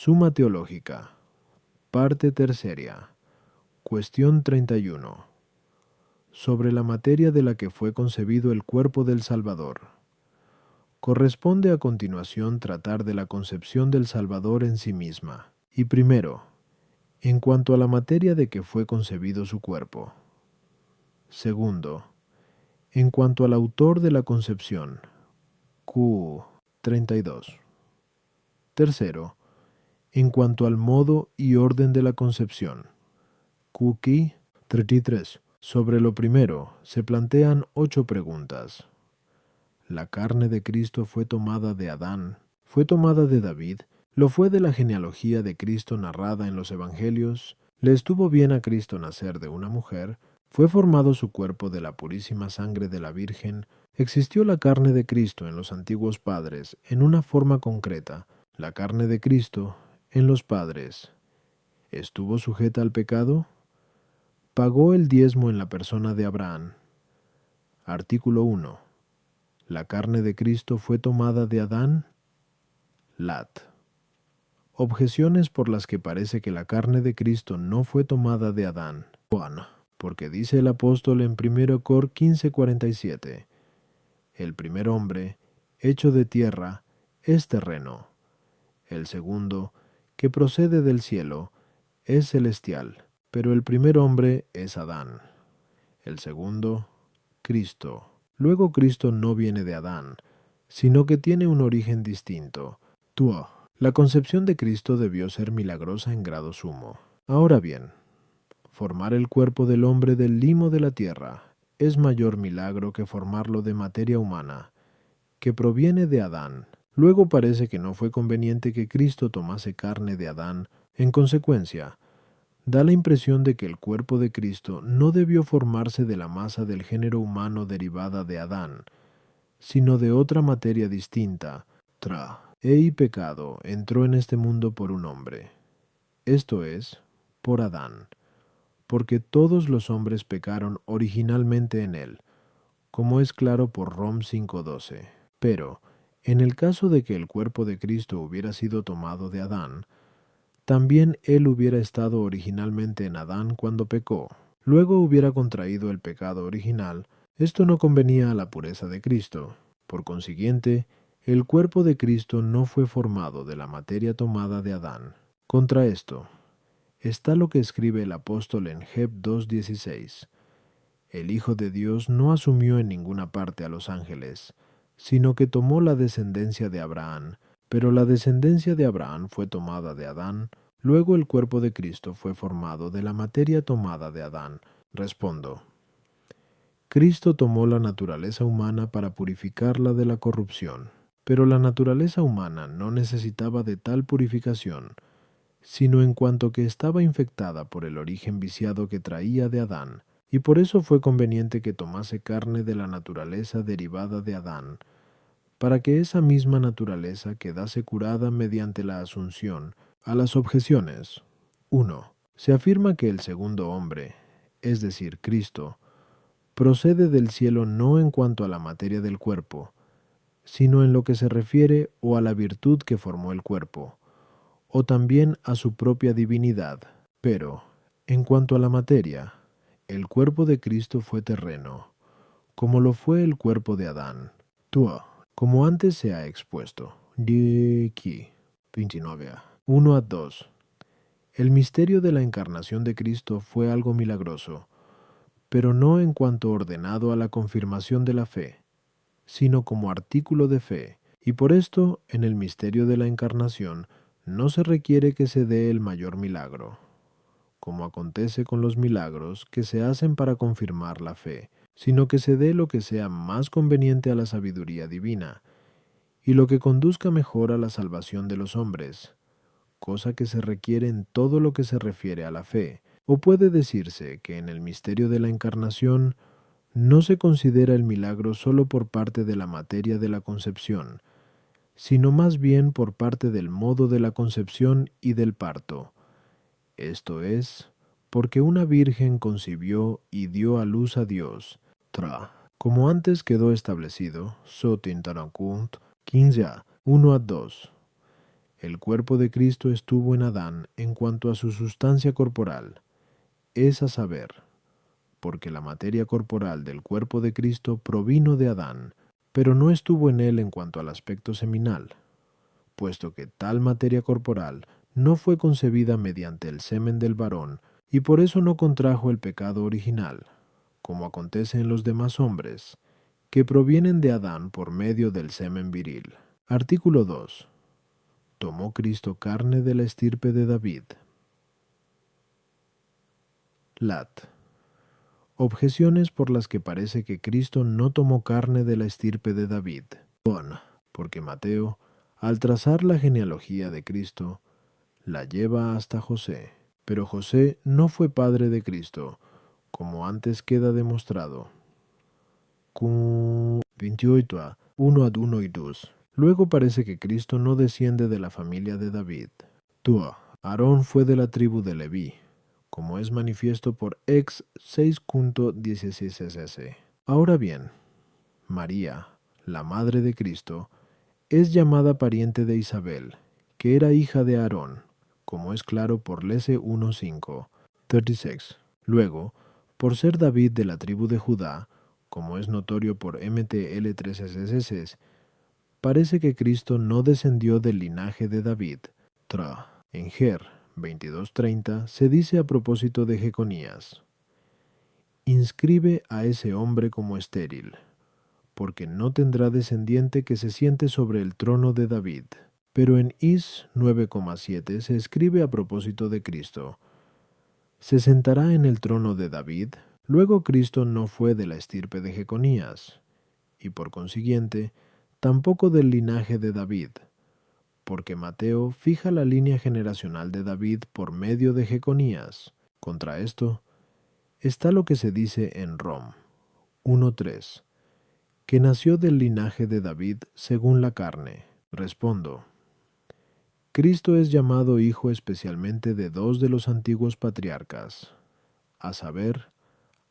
Suma Teológica, parte tercera, cuestión 31. Sobre la materia de la que fue concebido el cuerpo del Salvador. Corresponde a continuación tratar de la concepción del Salvador en sí misma. Y primero, en cuanto a la materia de que fue concebido su cuerpo. Segundo, en cuanto al autor de la concepción. Q. 32. Tercero, en cuanto al modo y orden de la concepción. Q. 33. Sobre lo primero, se plantean 8 preguntas. La carne de Cristo fue tomada de Adán, fue tomada de David, lo fue de la genealogía de Cristo narrada en los Evangelios, le estuvo bien a Cristo nacer de una mujer, fue formado su cuerpo de la purísima sangre de la Virgen, existió la carne de Cristo en los antiguos padres en una forma concreta, la carne de Cristo en los padres. ¿Estuvo sujeta al pecado? Pagó el diezmo en la persona de Abraham. Artículo 1. ¿La carne de Cristo fue tomada de Adán? Lat. Objeciones por las que parece que la carne de Cristo no fue tomada de Adán. Juan, porque dice el apóstol en 1 Cor 15:47, el primer hombre, hecho de tierra, es terreno. El segundo, que procede del cielo, es celestial, pero el primer hombre es Adán. El segundo, Cristo. Luego Cristo no viene de Adán, sino que tiene un origen distinto. Tuo. La concepción de Cristo debió ser milagrosa en grado sumo. Ahora bien, formar el cuerpo del hombre del limo de la tierra es mayor milagro que formarlo de materia humana, que proviene de Adán. Luego parece que no fue conveniente que Cristo tomase carne de Adán. En consecuencia, da la impresión de que el cuerpo de Cristo no debió formarse de la masa del género humano derivada de Adán, sino de otra materia distinta. Y pecado entró en este mundo por un hombre, esto es, por Adán, porque todos los hombres pecaron originalmente en él, como es claro por Rom 5:12. Pero, en el caso de que el cuerpo de Cristo hubiera sido tomado de Adán, también él hubiera estado originalmente en Adán cuando pecó, luego hubiera contraído el pecado original. Esto no convenía a la pureza de Cristo. Por consiguiente, el cuerpo de Cristo no fue formado de la materia tomada de Adán. Contra esto, está lo que escribe el apóstol en Heb 2:16. El Hijo de Dios no asumió en ninguna parte a los ángeles, sino que tomó la descendencia de Abraham, pero la descendencia de Abraham fue tomada de Adán, luego el cuerpo de Cristo fue formado de la materia tomada de Adán. Respondo. Cristo tomó la naturaleza humana para purificarla de la corrupción, pero la naturaleza humana no necesitaba de tal purificación, sino en cuanto que estaba infectada por el origen viciado que traía de Adán, y por eso fue conveniente que tomase carne de la naturaleza derivada de Adán, para que esa misma naturaleza quedase curada mediante la asunción. A las objeciones. 1. Se afirma que el segundo hombre, es decir, Cristo, procede del cielo no en cuanto a la materia del cuerpo, sino en lo que se refiere o a la virtud que formó el cuerpo, o también a su propia divinidad. Pero, en cuanto a la materia, el cuerpo de Cristo fue terreno, como lo fue el cuerpo de Adán. Como antes se ha expuesto. De aquí, 29a. 1-2. El misterio de la encarnación de Cristo fue algo milagroso, pero no en cuanto ordenado a la confirmación de la fe, sino como artículo de fe, y por esto, en el misterio de la encarnación, no se requiere que se dé el mayor milagro, como acontece con los milagros que se hacen para confirmar la fe, sino que se dé lo que sea más conveniente a la sabiduría divina, y lo que conduzca mejor a la salvación de los hombres, cosa que se requiere en todo lo que se refiere a la fe. O puede decirse que en el misterio de la encarnación no se considera el milagro solo por parte de la materia de la concepción, sino más bien por parte del modo de la concepción y del parto. Esto es, porque una virgen concibió y dio a luz a Dios. Como antes quedó establecido, Sotin Tarakunt 15a, 1-2. El cuerpo de Cristo estuvo en Adán en cuanto a su sustancia corporal, es a saber, porque la materia corporal del cuerpo de Cristo provino de Adán, pero no estuvo en él en cuanto al aspecto seminal, puesto que tal materia corporal no fue concebida mediante el semen del varón, y por eso no contrajo el pecado original, como acontece en los demás hombres, que provienen de Adán por medio del semen viril. Artículo 2. ¿Tomó Cristo carne de la estirpe de David? Lat. Objeciones por las que parece que Cristo no tomó carne de la estirpe de David. Bon, porque Mateo, al trazar la genealogía de Cristo, la lleva hasta José. Pero José no fue padre de Cristo, como antes queda demostrado. Q 28 1 ad 1 y 2. Luego parece que Cristo no desciende de la familia de David. Tua. Aarón fue de la tribu de Leví, como es manifiesto por Ex 6.16ss. Ahora bien, María, la madre de Cristo, es llamada pariente de Isabel, que era hija de Aarón, como es claro por Lese 1.5, 36. Luego, por ser David de la tribu de Judá, como es notorio por MTL 3SS, parece que Cristo no descendió del linaje de David. En Ger 22:30 se dice a propósito de Jeconías: inscribe a ese hombre como estéril, porque no tendrá descendiente que se siente sobre el trono de David. Pero en Is 9,7 se escribe a propósito de Cristo: se sentará en el trono de David. Luego Cristo no fue de la estirpe de Jeconías, y por consiguiente, tampoco del linaje de David, porque Mateo fija la línea generacional de David por medio de Jeconías. Contra esto, está lo que se dice en Rom 1.3, que nació del linaje de David según la carne. Respondo: Cristo es llamado hijo especialmente de dos de los antiguos patriarcas, a saber,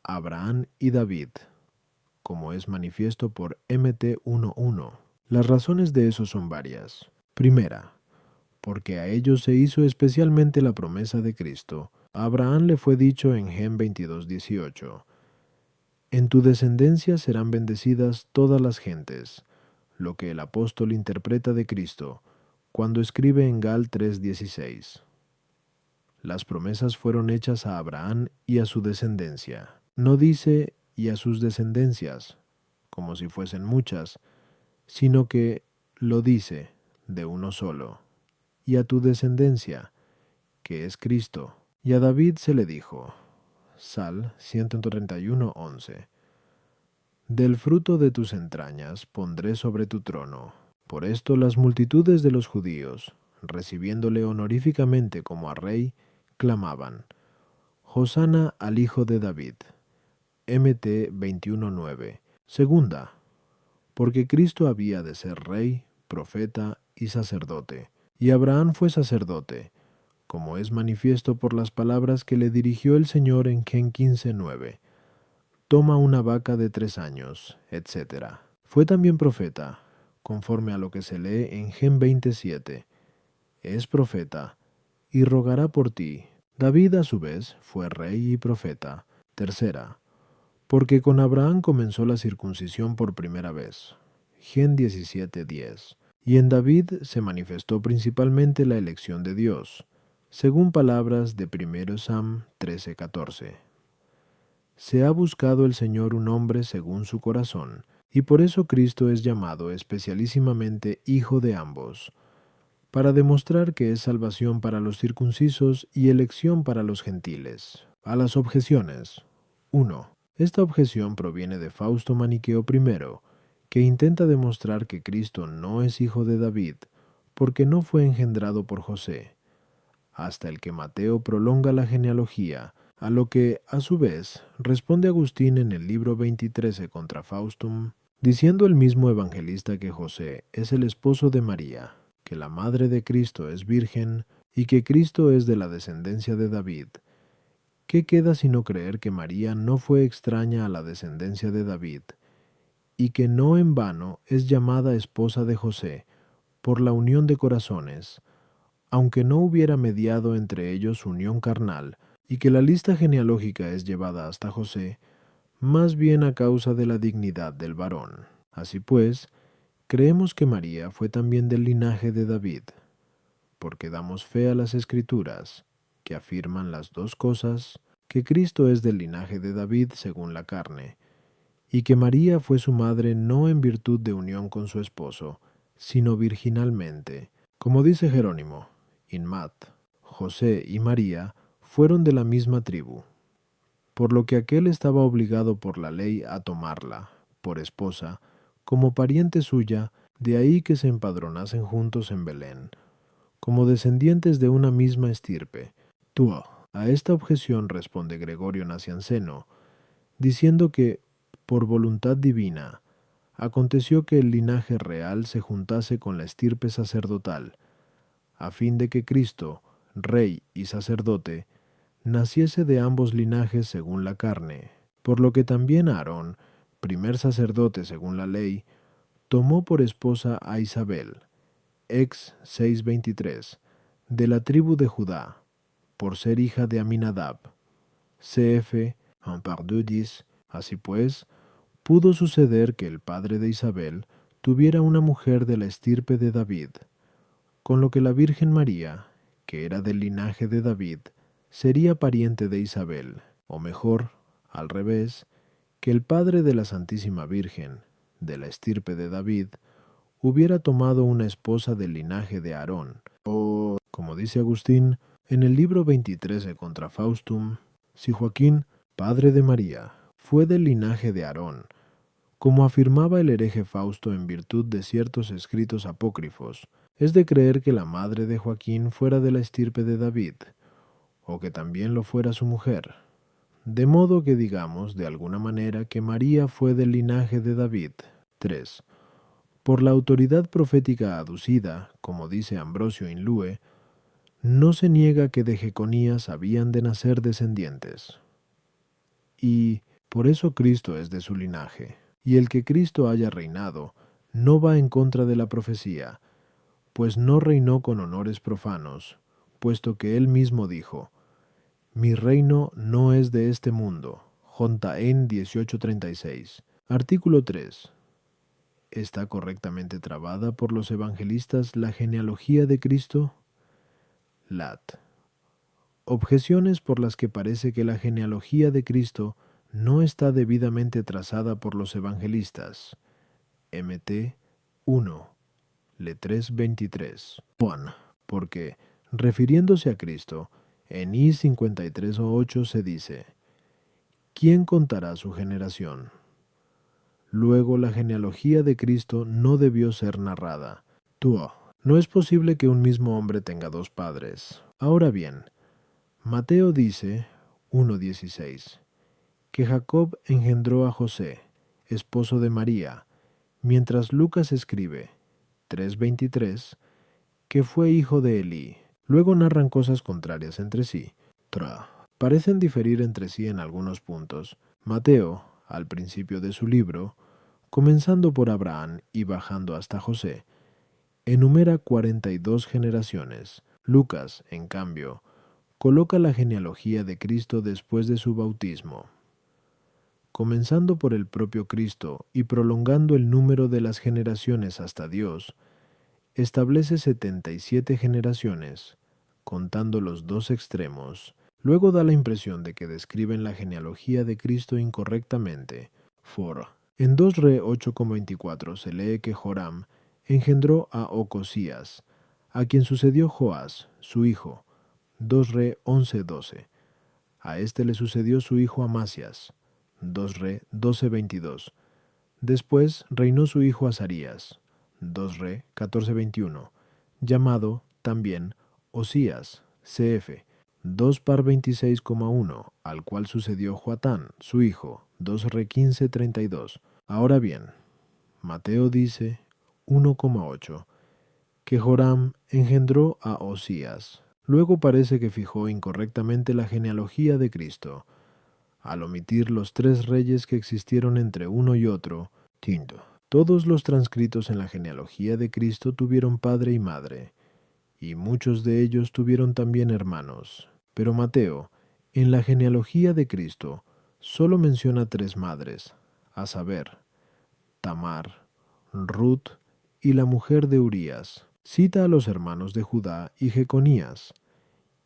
Abraham y David, como es manifiesto por MT 1.1. Las razones de eso son varias. Primera, porque a ellos se hizo especialmente la promesa de Cristo. A Abraham le fue dicho en Gen 22:18: en tu descendencia serán bendecidas todas las gentes, lo que el apóstol interpreta de Cristo cuando escribe en Gal 3:16. Las promesas fueron hechas a Abraham y a su descendencia. No dice y a sus descendencias, como si fuesen muchas, sino que lo dice de uno solo, y a tu descendencia, que es Cristo. Y a David se le dijo, Sal 131:11, del fruto de tus entrañas pondré sobre tu trono. Por esto las multitudes de los judíos, recibiéndole honoríficamente como a rey, clamaban: Hosana al hijo de David. MT 21:9. Segunda, porque Cristo había de ser rey, profeta y sacerdote, y Abraham fue sacerdote, como es manifiesto por las palabras que le dirigió el Señor en Gen 15:9. Toma una vaca de 3 años, etc. Fue también profeta, conforme a lo que se lee en Gen 27. Es profeta, y rogará por ti. David a su vez fue rey y profeta. Tercera, porque con Abraham comenzó la circuncisión por primera vez. Gen 17:10. Y en David se manifestó principalmente la elección de Dios, según palabras de 1 Sam 13:14. Se ha buscado el Señor un hombre según su corazón, y por eso Cristo es llamado especialísimamente Hijo de ambos, para demostrar que es salvación para los circuncisos y elección para los gentiles. A las objeciones. 1. Esta objeción proviene de Fausto Maniqueo I, que intenta demostrar que Cristo no es hijo de David, porque no fue engendrado por José, hasta el que Mateo prolonga la genealogía, a lo que, a su vez, responde Agustín en el libro 23 contra Faustum, diciendo el mismo evangelista que José es el esposo de María, que la madre de Cristo es virgen y que Cristo es de la descendencia de David. ¿Qué queda sino creer que María no fue extraña a la descendencia de David, y que no en vano es llamada esposa de José, por la unión de corazones, aunque no hubiera mediado entre ellos unión carnal, y que la lista genealógica es llevada hasta José, más bien a causa de la dignidad del varón. Así pues, creemos que María fue también del linaje de David, porque damos fe a las Escrituras, que afirman las dos cosas, que Cristo es del linaje de David según la carne, y que María fue su madre no en virtud de unión con su esposo, sino virginalmente. Como dice Jerónimo, Inmat, José y María fueron de la misma tribu, por lo que aquel estaba obligado por la ley a tomarla, por esposa, como pariente suya, de ahí que se empadronasen juntos en Belén, como descendientes de una misma estirpe. Tuo. A esta objeción responde Gregorio Nacianceno, diciendo que, por voluntad divina, aconteció que el linaje real se juntase con la estirpe sacerdotal, a fin de que Cristo, Rey y sacerdote, naciese de ambos linajes según la carne, por lo que también Aarón, primer sacerdote según la ley, tomó por esposa a Isabel, ex 6:23, de la tribu de Judá, por ser hija de Aminadab. Cf. 1:2. Así pues, pudo suceder que el padre de Isabel tuviera una mujer de la estirpe de David, con lo que la Virgen María, que era del linaje de David, sería pariente de Isabel, o mejor, al revés, que el padre de la Santísima Virgen, de la estirpe de David, hubiera tomado una esposa del linaje de Aarón, o, como dice Agustín, en el libro 23 de Contra Faustum, si Joaquín, padre de María, fue del linaje de Aarón, como afirmaba el hereje Fausto en virtud de ciertos escritos apócrifos, es de creer que la madre de Joaquín fuera de la estirpe de David, o que también lo fuera su mujer. De modo que digamos de alguna manera que María fue del linaje de David. 3. Por la autoridad profética aducida, como dice Ambrosio Inlue, no se niega que de Jeconías habían de nacer descendientes. Y por eso Cristo es de su linaje, y el que Cristo haya reinado no va en contra de la profecía, pues no reinó con honores profanos, puesto que él mismo dijo, mi reino no es de este mundo. Jontaén 18:36. Artículo 3. ¿Está correctamente trabada por los evangelistas la genealogía de Cristo? Lat. Objeciones por las que parece que la genealogía de Cristo no está debidamente trazada por los evangelistas. MT 1, Le 3:23. Juan, porque, refiriéndose a Cristo, en I 53:8 se dice, ¿quién contará su generación? Luego la genealogía de Cristo no debió ser narrada. Tuo. No es posible que un mismo hombre tenga dos padres. Ahora bien, Mateo dice, 1:16, que Jacob engendró a José, esposo de María, mientras Lucas escribe, 3:23, que fue hijo de Elí. Luego narran cosas contrarias entre sí. Parecen diferir entre sí en algunos puntos. Mateo, al principio de su libro, comenzando por Abraham y bajando hasta José, enumera 42 generaciones. Lucas, en cambio, coloca la genealogía de Cristo después de su bautismo, comenzando por el propio Cristo y prolongando el número de las generaciones hasta Dios, establece 77 generaciones, contando los dos extremos. Luego da la impresión de que describen la genealogía de Cristo incorrectamente. For. En 2 Re 8:24 se lee que Joram engendró a Ocosías, a quien sucedió Joás, su hijo. 2 Re 11:12. A este le sucedió su hijo Amasias. 2 Re 12:22. Después reinó su hijo Azarías. 2 Re 14:21. Llamado también Osías, cf. 2 Par 26,1, al cual sucedió Joatán, su hijo. 2 Re 15:32. Ahora bien, Mateo dice 1,8 que Joram engendró a Osías. Luego parece que fijó incorrectamente la genealogía de Cristo, al omitir los 3 reyes que existieron entre uno y otro. Quinto. Todos los transcritos en la genealogía de Cristo tuvieron padre y madre, y muchos de ellos tuvieron también hermanos. Pero Mateo, en la genealogía de Cristo, solo menciona 3 madres, a saber, Tamar, Ruth y la mujer de Urías. Cita a los hermanos de Judá y Jeconías.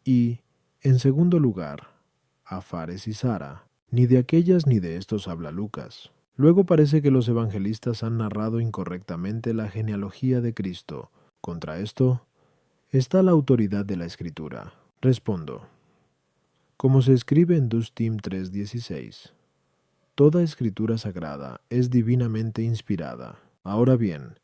Y, en segundo lugar, a Fares y Sara. Ni de aquellas ni de estos habla Lucas. Luego parece que los evangelistas han narrado incorrectamente la genealogía de Cristo. Contra esto está la autoridad de la Escritura. Respondo. Como se escribe en Dustim 3:16, toda escritura sagrada es divinamente inspirada. Ahora bien,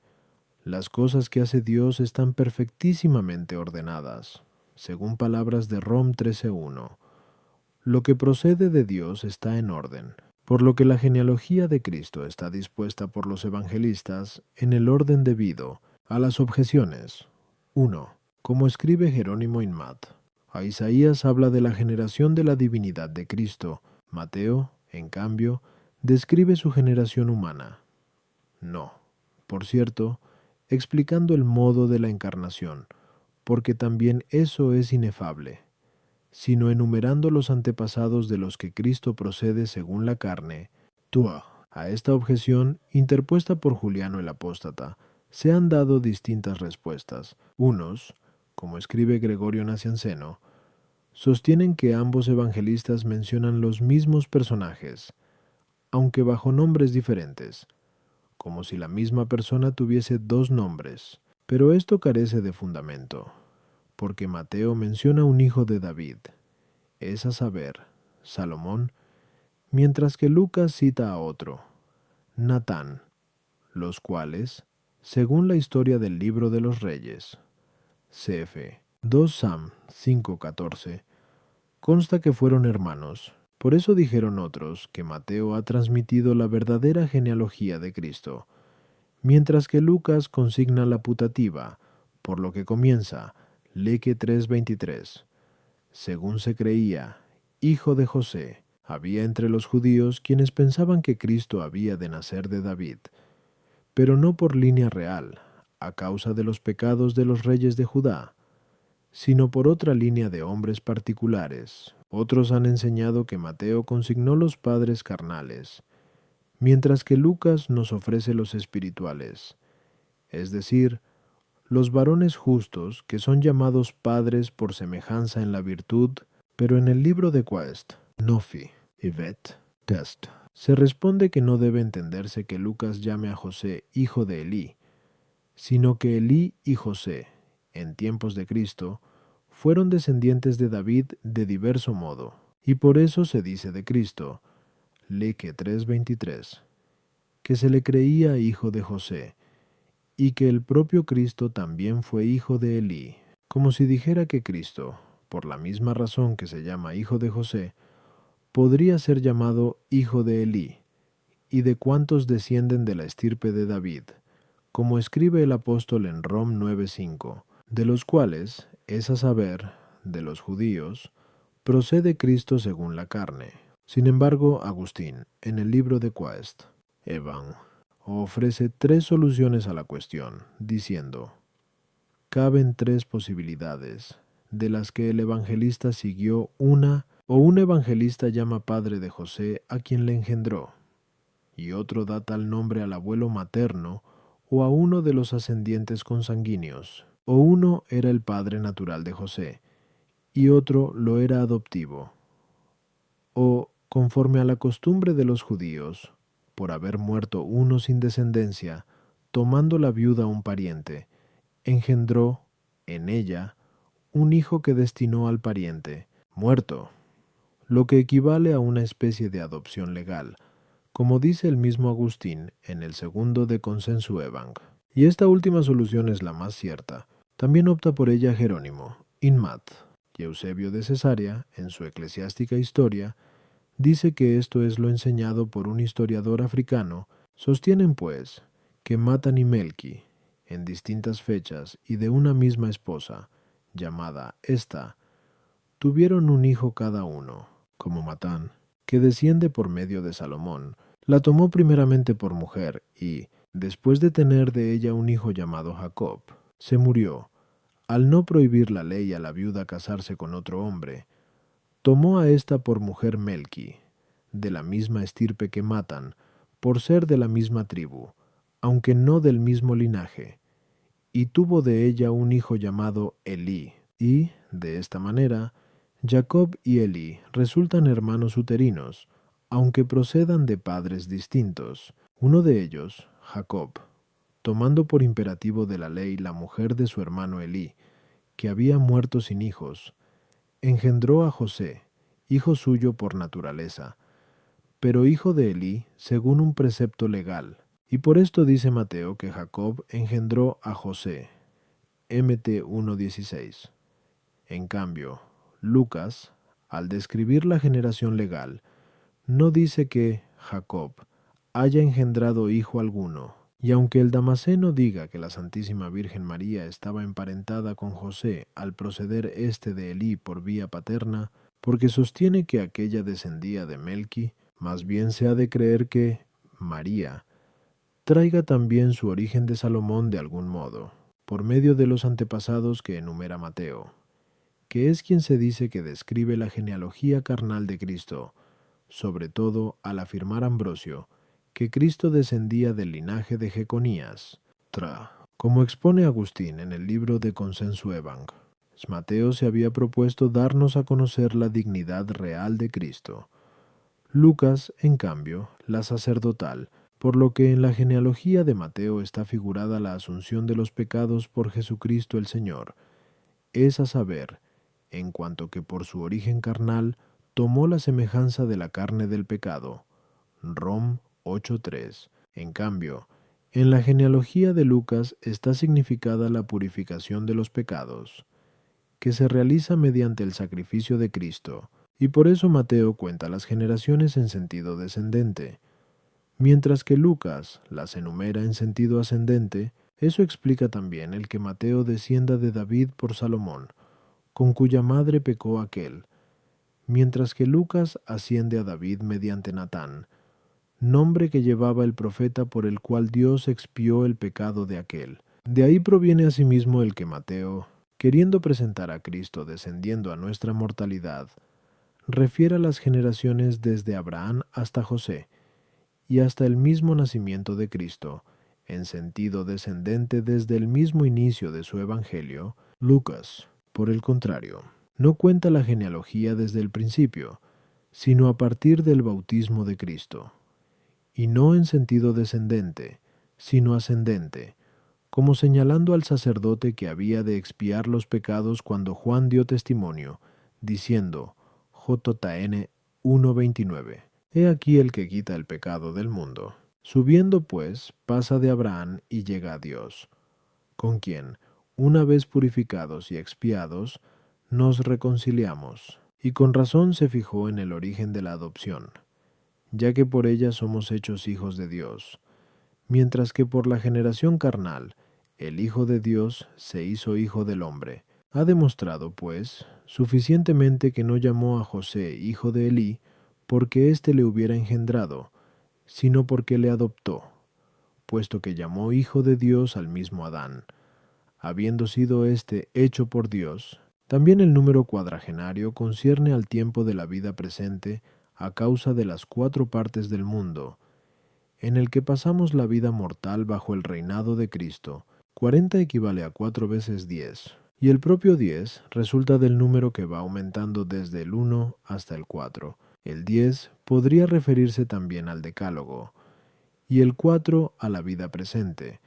las cosas que hace Dios están perfectísimamente ordenadas, según palabras de Rom 13:1. Lo que procede de Dios está en orden, por lo que la genealogía de Cristo está dispuesta por los evangelistas en el orden debido a las objeciones. 1. Como escribe Jerónimo Inmat, a Isaías habla de la generación de la divinidad de Cristo. Mateo, en cambio, describe su generación humana. No, por cierto, explicando el modo de la encarnación, porque también eso es inefable, sino enumerando los antepasados de los que Cristo procede según la carne. A esta objeción, interpuesta por Juliano el Apóstata, se han dado distintas respuestas. Unos, como escribe Gregorio Nacianceno, sostienen que ambos evangelistas mencionan los mismos personajes, aunque bajo nombres diferentes, como si la misma persona tuviese 2 nombres. Pero esto carece de fundamento, porque Mateo menciona un hijo de David, es a saber, Salomón, mientras que Lucas cita a otro, Natán, los cuales, según la historia del libro de los reyes, cf. 2 Sam 5:14, consta que fueron hermanos. Por eso dijeron otros que Mateo ha transmitido la verdadera genealogía de Cristo, mientras que Lucas consigna la putativa, por lo que comienza, Leque 3:23. Según se creía, hijo de José, había entre los judíos quienes pensaban que Cristo había de nacer de David, pero no por línea real, a causa de los pecados de los reyes de Judá, sino por otra línea de hombres particulares. Otros han enseñado que Mateo consignó los padres carnales, mientras que Lucas nos ofrece los espirituales, es decir, los varones justos que son llamados padres por semejanza en la virtud, pero en el libro de Quest, Nofi, Yvette, Test, se responde que no debe entenderse que Lucas llame a José hijo de Elí, sino que Elí y José, en tiempos de Cristo, fueron descendientes de David de diverso modo, y por eso se dice de Cristo, Leque 3:23, que se le creía hijo de José, y que el propio Cristo también fue hijo de Elí, como si dijera que Cristo, por la misma razón que se llama hijo de José, podría ser llamado hijo de Elí, y de cuantos descienden de la estirpe de David, como escribe el apóstol en Rom 9:5, de los cuales, es a saber, de los judíos, procede Cristo según la carne. Sin embargo, Agustín, en el libro de Quest, Evan, ofrece 3 soluciones a la cuestión, diciendo: caben 3 posibilidades, de las que el evangelista siguió una, o un evangelista llama padre de José a quien le engendró, y otro da tal nombre al abuelo materno o a uno de los ascendientes consanguíneos, o uno era el padre natural de José, y otro lo era adoptivo, o, conforme a la costumbre de los judíos, por haber muerto uno sin descendencia, tomando la viuda un pariente, engendró, en ella, un hijo que destinó al pariente, muerto, lo que equivale a una especie de adopción legal, como dice el mismo Agustín en el segundo de Consensuevang. Y esta última solución es la más cierta. También opta por ella Jerónimo, Inmat, y Eusebio de Cesarea, en su Eclesiástica Historia, dice que esto es lo enseñado por un historiador africano. Sostienen, pues, que Matan y Melqui, en distintas fechas y de una misma esposa, llamada Esta, tuvieron un hijo cada uno, como Matán, que desciende por medio de Salomón, la tomó primeramente por mujer y, después de tener de ella un hijo llamado Jacob, se murió, al no prohibir la ley a la viuda casarse con otro hombre, tomó a ésta por mujer Melqui, de la misma estirpe que Matan, por ser de la misma tribu, aunque no del mismo linaje, y tuvo de ella un hijo llamado Elí, y, de esta manera, Jacob y Elí resultan hermanos uterinos, aunque procedan de padres distintos. Uno de ellos, Jacob, tomando por imperativo de la ley la mujer de su hermano Elí, que había muerto sin hijos, engendró a José, hijo suyo por naturaleza, pero hijo de Elí según un precepto legal. Y por esto dice Mateo que Jacob engendró a José. MT 1:16. En cambio, Lucas, al describir la generación legal, no dice que Jacob haya engendrado hijo alguno, y aunque el Damasceno diga que la Santísima Virgen María estaba emparentada con José al proceder éste de Elí por vía paterna, porque sostiene que aquella descendía de Melqui, más bien se ha de creer que María traiga también su origen de Salomón de algún modo, por medio de los antepasados que enumera Mateo, que es quien se dice que describe la genealogía carnal de Cristo, sobre todo al afirmar Ambrosio que Cristo descendía del linaje de Jeconías. Como expone Agustín en el libro de Consensuevang, Mateo se había propuesto darnos a conocer la dignidad real de Cristo. Lucas, en cambio, la sacerdotal, por lo que en la genealogía de Mateo está figurada la asunción de los pecados por Jesucristo el Señor, es a saber, en cuanto que por su origen carnal tomó la semejanza de la carne del pecado. Rom 8:3. En cambio, en la genealogía de Lucas está significada la purificación de los pecados, que se realiza mediante el sacrificio de Cristo, y por eso Mateo cuenta las generaciones en sentido descendente, mientras que Lucas las enumera en sentido ascendente. Eso explica también el que Mateo descienda de David por Salomón, con cuya madre pecó aquel, mientras que Lucas asciende a David mediante Natán, nombre que llevaba el profeta por el cual Dios expió el pecado de aquel. De ahí proviene asimismo el que Mateo, queriendo presentar a Cristo descendiendo a nuestra mortalidad, refiere las generaciones desde Abraham hasta José, y hasta el mismo nacimiento de Cristo, en sentido descendente desde el mismo inicio de su evangelio. Lucas, por el contrario, no cuenta la genealogía desde el principio, sino a partir del bautismo de Cristo, y no en sentido descendente, sino ascendente, como señalando al sacerdote que había de expiar los pecados cuando Juan dio testimonio, diciendo, JN 1:29, He aquí el que quita el pecado del mundo. Subiendo pues, pasa de Abraham y llega a Dios, con quien, una vez purificados y expiados, nos reconciliamos, y con razón se fijó en el origen de la adopción, ya que por ella somos hechos hijos de Dios, mientras que por la generación carnal, el Hijo de Dios se hizo hijo del hombre. Ha demostrado, pues, suficientemente que no llamó a José hijo de Elí porque éste le hubiera engendrado, sino porque le adoptó, puesto que llamó hijo de Dios al mismo Adán, habiendo sido éste hecho por Dios. También el número cuadragenario concierne al tiempo de la vida presente a causa de las 4 partes del mundo, en el que pasamos la vida mortal bajo el reinado de Cristo. 40 equivale a 4 veces 10, y el propio 10 resulta del número que va aumentando desde el 1 hasta el 4. El 10 podría referirse también al decálogo, y el 4 a la vida presente,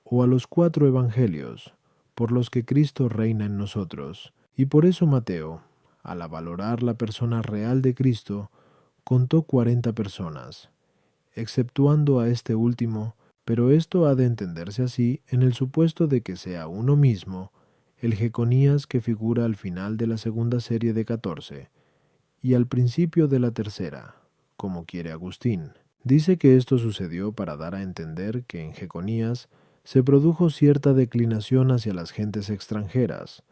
o a los 4 evangelios, por los que Cristo reina en nosotros. Y por eso Mateo, al valorar la persona real de Cristo, contó 40 personas, exceptuando a este último, pero esto ha de entenderse así en el supuesto de que sea uno mismo, el Jeconías que figura al final de la segunda serie de 14, y al principio de la tercera, como quiere Agustín. Dice que esto sucedió para dar a entender que en Jeconías se produjo cierta declinación hacia las gentes extranjeras,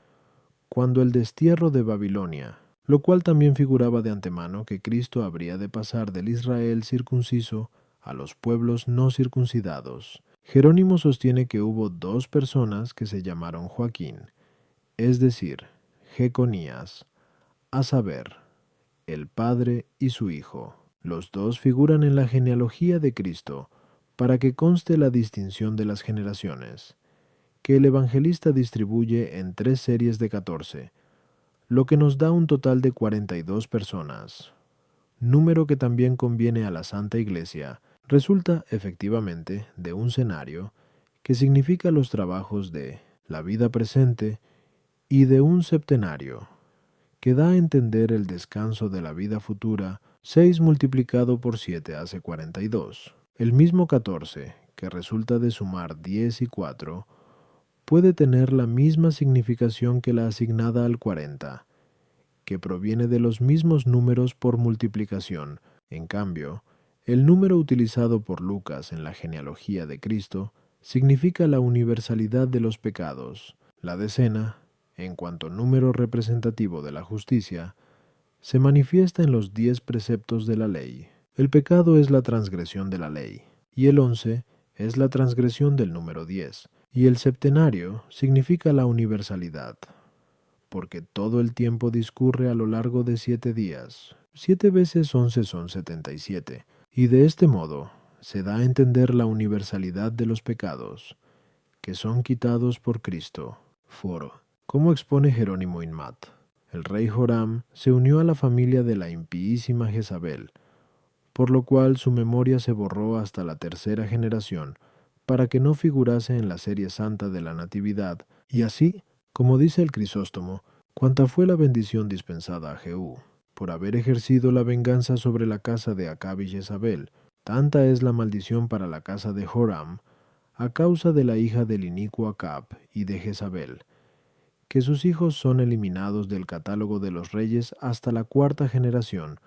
cuando el destierro de Babilonia, lo cual también figuraba de antemano que Cristo habría de pasar del Israel circunciso a los pueblos no circuncidados. Jerónimo sostiene que hubo 2 personas que se llamaron Joaquín, es decir, Jeconías, a saber, el Padre y su Hijo. Los dos figuran en la genealogía de Cristo, para que conste la distinción de las generaciones, que el evangelista distribuye en 3 series de 14, lo que nos da un total de 42 personas, número que también conviene a la Santa Iglesia. Resulta, efectivamente, de un senario, que significa los trabajos de la vida presente, y de un septenario, que da a entender el descanso de la vida futura. 6 multiplicado por 7 hace 42. El mismo 14, que resulta de sumar 10 y 4, puede tener la misma significación que la asignada al 40, que proviene de los mismos números por multiplicación. En cambio, el número utilizado por Lucas en la genealogía de Cristo significa la universalidad de los pecados. La decena, en cuanto número representativo de la justicia, se manifiesta en los 10 preceptos de la ley. El pecado es la transgresión de la ley, y el 11 es la transgresión del número 10, y el septenario significa la universalidad, porque todo el tiempo discurre a lo largo de 7 días. 7 veces 11 son 77, y de este modo se da a entender la universalidad de los pecados, que son quitados por Cristo. Foro. Como expone Jerónimo Inmat, el rey Joram se unió a la familia de la impíísima Jezabel, por lo cual su memoria se borró hasta la 3.ª generación, para que no figurase en la serie santa de la Natividad, y así, como dice el Crisóstomo, cuanta fue la bendición dispensada a Jehú, por haber ejercido la venganza sobre la casa de Acab y Jezabel, tanta es la maldición para la casa de Joram, a causa de la hija del inicuo Acab y de Jezabel, que sus hijos son eliminados del catálogo de los reyes hasta la 4.ª generación,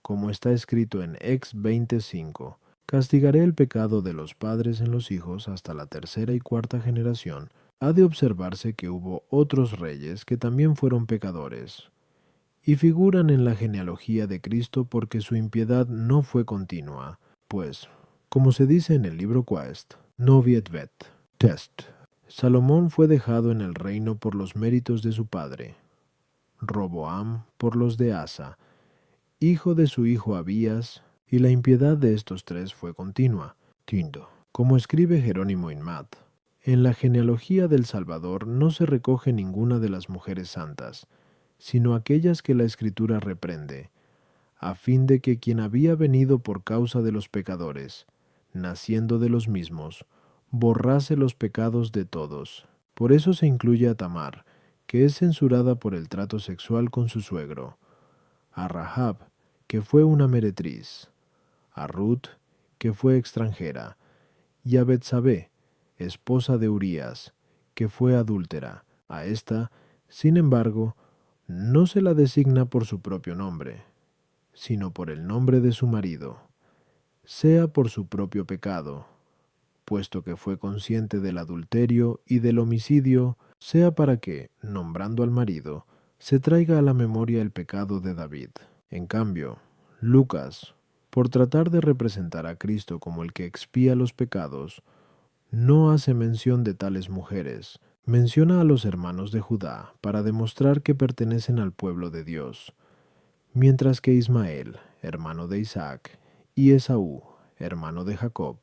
como está escrito en Ex 20:5. Castigaré el pecado de los padres en los hijos hasta la 3.ª y 4.ª generación. Ha de observarse que hubo otros reyes que también fueron pecadores, y figuran en la genealogía de Cristo porque su impiedad no fue continua, pues, como se dice en el libro Quaest, Noviet vet, test. Salomón fue dejado en el reino por los méritos de su padre, Roboam por los de Asa, hijo de su hijo Abías, y la impiedad de estos 3 fue continua. Tindo. Como escribe Jerónimo Inmat, en la genealogía del Salvador no se recoge ninguna de las mujeres santas, sino aquellas que la Escritura reprende, a fin de que quien había venido por causa de los pecadores, naciendo de los mismos, borrase los pecados de todos. Por eso se incluye a Tamar, que es censurada por el trato sexual con su suegro, a Rahab, que fue una meretriz, a Ruth, que fue extranjera, y a Betsabé, esposa de Urías, que fue adúltera. A esta, sin embargo, no se la designa por su propio nombre, sino por el nombre de su marido, sea por su propio pecado, puesto que fue consciente del adulterio y del homicidio, sea para que, nombrando al marido, se traiga a la memoria el pecado de David. En cambio, Lucas, por tratar de representar a Cristo como el que expía los pecados, no hace mención de tales mujeres. Menciona a los hermanos de Judá para demostrar que pertenecen al pueblo de Dios, mientras que Ismael, hermano de Isaac, y Esaú, hermano de Jacob,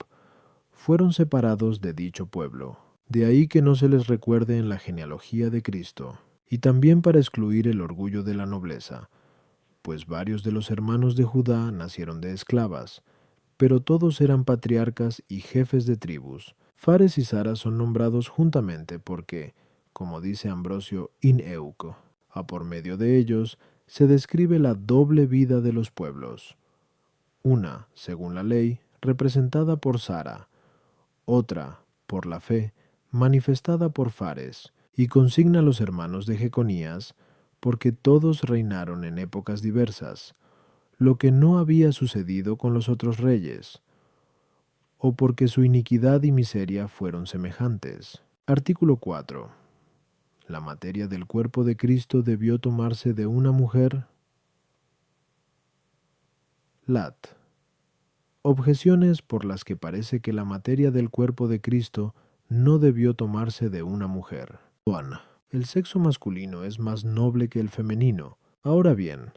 fueron separados de dicho pueblo. De ahí que no se les recuerde en la genealogía de Cristo, y también para excluir el orgullo de la nobleza, pues varios de los hermanos de Judá nacieron de esclavas, pero todos eran patriarcas y jefes de tribus. Fares y Zara son nombrados juntamente porque, como dice Ambrosio in Euco, a por medio de ellos se describe la doble vida de los pueblos. Una, según la ley, representada por Zara, otra, por la fe, manifestada por Fares, y consigna a los hermanos de Jeconías, porque todos reinaron en épocas diversas, lo que no había sucedido con los otros reyes, o porque su iniquidad y miseria fueron semejantes. Artículo 4. La materia del cuerpo de Cristo debió tomarse de una mujer. Lat. Objeciones por las que parece que la materia del cuerpo de Cristo no debió tomarse de una mujer. Juan. el sexo masculino es más noble que el femenino. Ahora bien,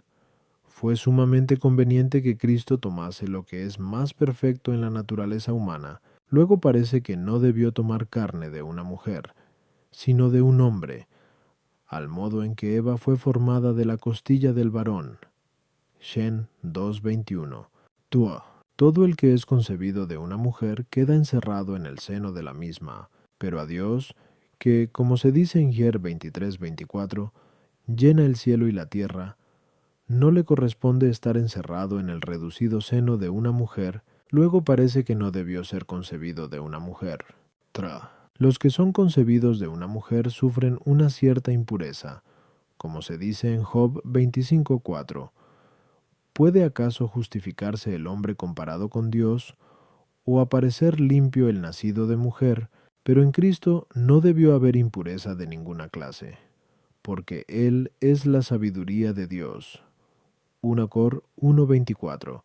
fue sumamente conveniente que Cristo tomase lo que es más perfecto en la naturaleza humana. Luego parece que no debió tomar carne de una mujer, sino de un hombre, al modo en que Eva fue formada de la costilla del varón. Shen 2:21. Tua. Todo el que es concebido de una mujer queda encerrado en el seno de la misma, pero a Dios, que, como se dice en Jer 23:24, llena el cielo y la tierra, no le corresponde estar encerrado en el reducido seno de una mujer. Luego parece que no debió ser concebido de una mujer. Tra. Los que son concebidos de una mujer sufren una cierta impureza, como se dice en Job 25:4. ¿Puede acaso justificarse el hombre comparado con Dios, o aparecer limpio el nacido de mujer? Pero en Cristo no debió haber impureza de ninguna clase, porque Él es la sabiduría de Dios. 1 Cor 1:24,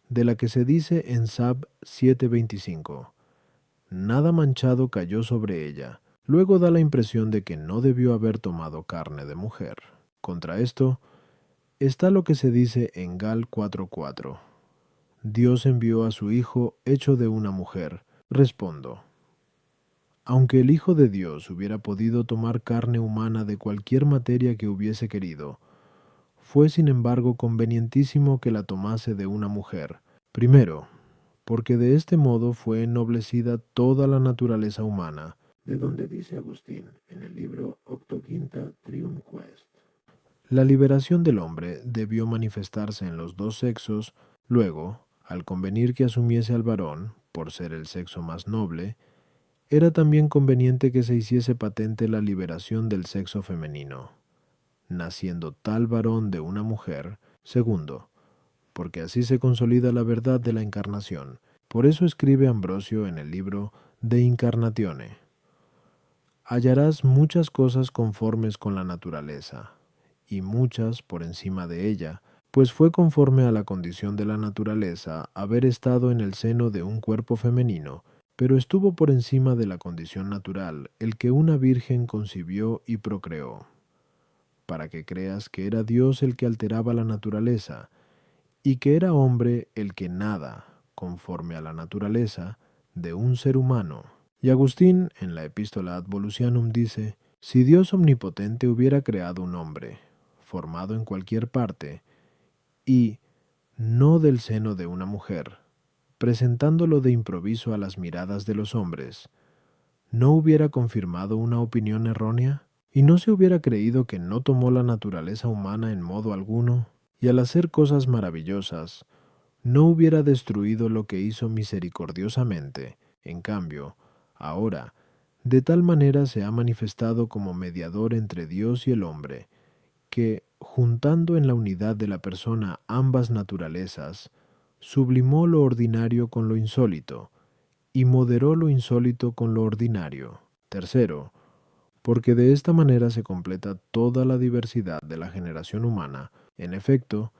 de la que se dice en Sab 7:25. Nada manchado cayó sobre ella. Luego da la impresión de que no debió haber tomado carne de mujer. Contra esto está lo que se dice en Gal 4:4. Dios envió a su Hijo hecho de una mujer. Respondo. Aunque el Hijo de Dios hubiera podido tomar carne humana de cualquier materia que hubiese querido, fue sin embargo convenientísimo que la tomase de una mujer. Primero, porque de este modo fue ennoblecida toda la naturaleza humana, de donde dice Agustín en el libro Octoquinta Trium Quest. La liberación del hombre debió manifestarse en los dos sexos. Luego, al convenir que asumiese al varón, por ser el sexo más noble, era también conveniente que se hiciese patente la liberación del sexo femenino, naciendo tal varón de una mujer. Segundo, porque así se consolida la verdad de la encarnación. Por eso escribe Ambrosio en el libro De Incarnatione: hallarás muchas cosas conformes con la naturaleza, y muchas por encima de ella, pues fue conforme a la condición de la naturaleza haber estado en el seno de un cuerpo femenino, pero estuvo por encima de la condición natural el que una virgen concibió y procreó, para que creas que era Dios el que alteraba la naturaleza, y que era hombre el que nada, conforme a la naturaleza, de un ser humano. Y Agustín, en la Epístola Ad Volusianum, dice: si Dios omnipotente hubiera creado un hombre, formado en cualquier parte, y no del seno de una mujer, presentándolo de improviso a las miradas de los hombres, ¿no hubiera confirmado una opinión errónea? ¿Y no se hubiera creído que no tomó la naturaleza humana en modo alguno, y al hacer cosas maravillosas, no hubiera destruido lo que hizo misericordiosamente? En cambio, ahora, de tal manera se ha manifestado como mediador entre Dios y el hombre, que, juntando en la unidad de la persona ambas naturalezas, sublimó lo ordinario con lo insólito, y moderó lo insólito con lo ordinario. Tercero, porque de esta manera se completa toda la diversidad de la generación humana. En efecto,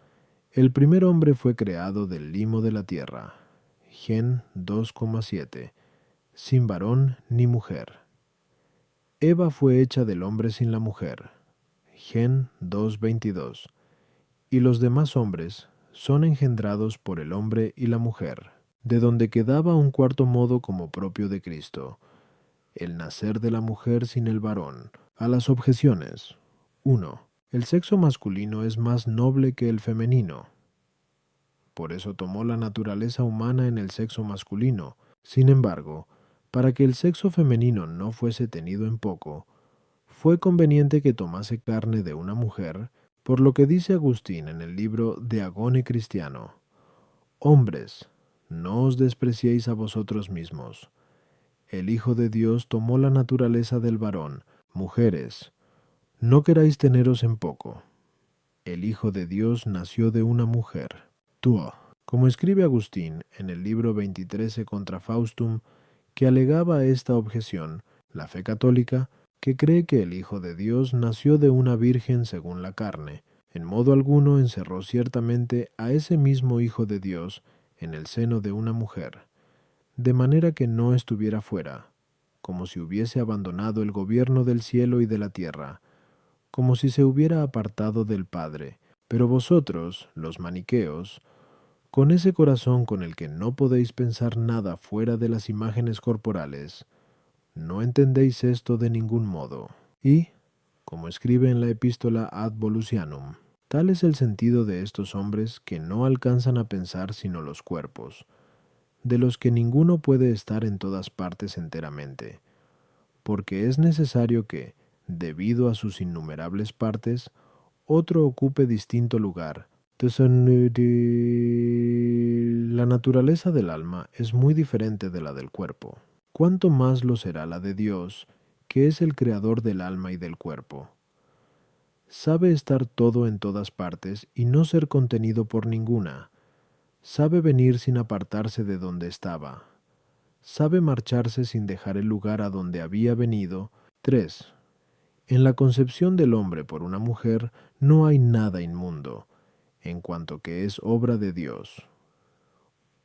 el primer hombre fue creado del limo de la tierra. Gen 2,7. Sin varón ni mujer. Eva fue hecha del hombre sin la mujer. Gen 2,22. Y los demás hombres son engendrados por el hombre y la mujer, de donde quedaba un cuarto modo como propio de Cristo, el nacer de la mujer sin el varón. A las objeciones. 1. El sexo masculino es más noble que el femenino. Por eso tomó la naturaleza humana en el sexo masculino. Sin embargo, para que el sexo femenino no fuese tenido en poco, fue conveniente que tomase carne de una mujer, por lo que dice Agustín en el libro De Agone Cristiano: hombres, no os despreciéis a vosotros mismos. El Hijo de Dios tomó la naturaleza del varón. Mujeres, no queráis teneros en poco. El Hijo de Dios nació de una mujer. Tuo. Como escribe Agustín en el libro 23 contra Faustum, que alegaba esta objeción, la fe católica, que cree que el Hijo de Dios nació de una virgen según la carne, en modo alguno encerró ciertamente a ese mismo Hijo de Dios en el seno de una mujer, de manera que no estuviera fuera, como si hubiese abandonado el gobierno del cielo y de la tierra, como si se hubiera apartado del Padre. Pero vosotros, los maniqueos, con ese corazón con el que no podéis pensar nada fuera de las imágenes corporales, no entendéis esto de ningún modo. Y, como escribe en la epístola Ad Volusianum, tal es el sentido de estos hombres que no alcanzan a pensar sino los cuerpos, de los que ninguno puede estar en todas partes enteramente, porque es necesario que, debido a sus innumerables partes, otro ocupe distinto lugar. La naturaleza del alma es muy diferente de la del cuerpo. ¿Cuánto más lo será la de Dios, que es el creador del alma y del cuerpo? Sabe estar todo en todas partes y no ser contenido por ninguna. Sabe venir sin apartarse de donde estaba. Sabe marcharse sin dejar el lugar a donde había venido. 3. En la concepción del hombre por una mujer no hay nada inmundo, en cuanto que es obra de Dios.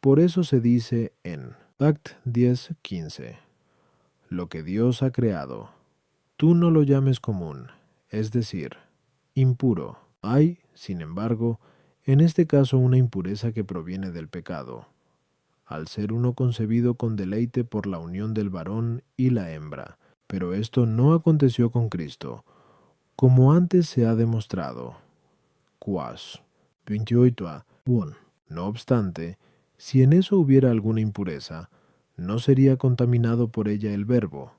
Por eso se dice en Act 10:15, lo que Dios ha creado, tú no lo llames común, es decir, impuro. Hay, sin embargo, en este caso una impureza que proviene del pecado, al ser uno concebido con deleite por la unión del varón y la hembra. Pero esto no aconteció con Cristo, como antes se ha demostrado. Quas 28a. No obstante, si en eso hubiera alguna impureza, no sería contaminado por ella el verbo,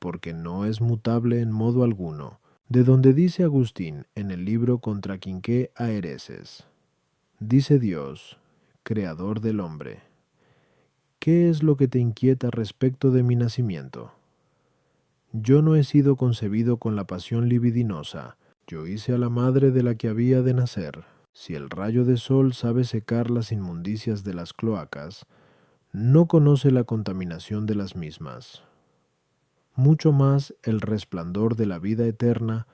porque no es mutable en modo alguno, de donde dice Agustín en el libro Contra Quinqué a Hereses. Dice Dios, creador del hombre, ¿qué es lo que te inquieta respecto de mi nacimiento? Yo no he sido concebido con la pasión libidinosa, yo hice a la madre de la que había de nacer. Si el rayo de sol sabe secar las inmundicias de las cloacas, no conoce la contaminación de las mismas. Mucho más el resplandor de la vida eterna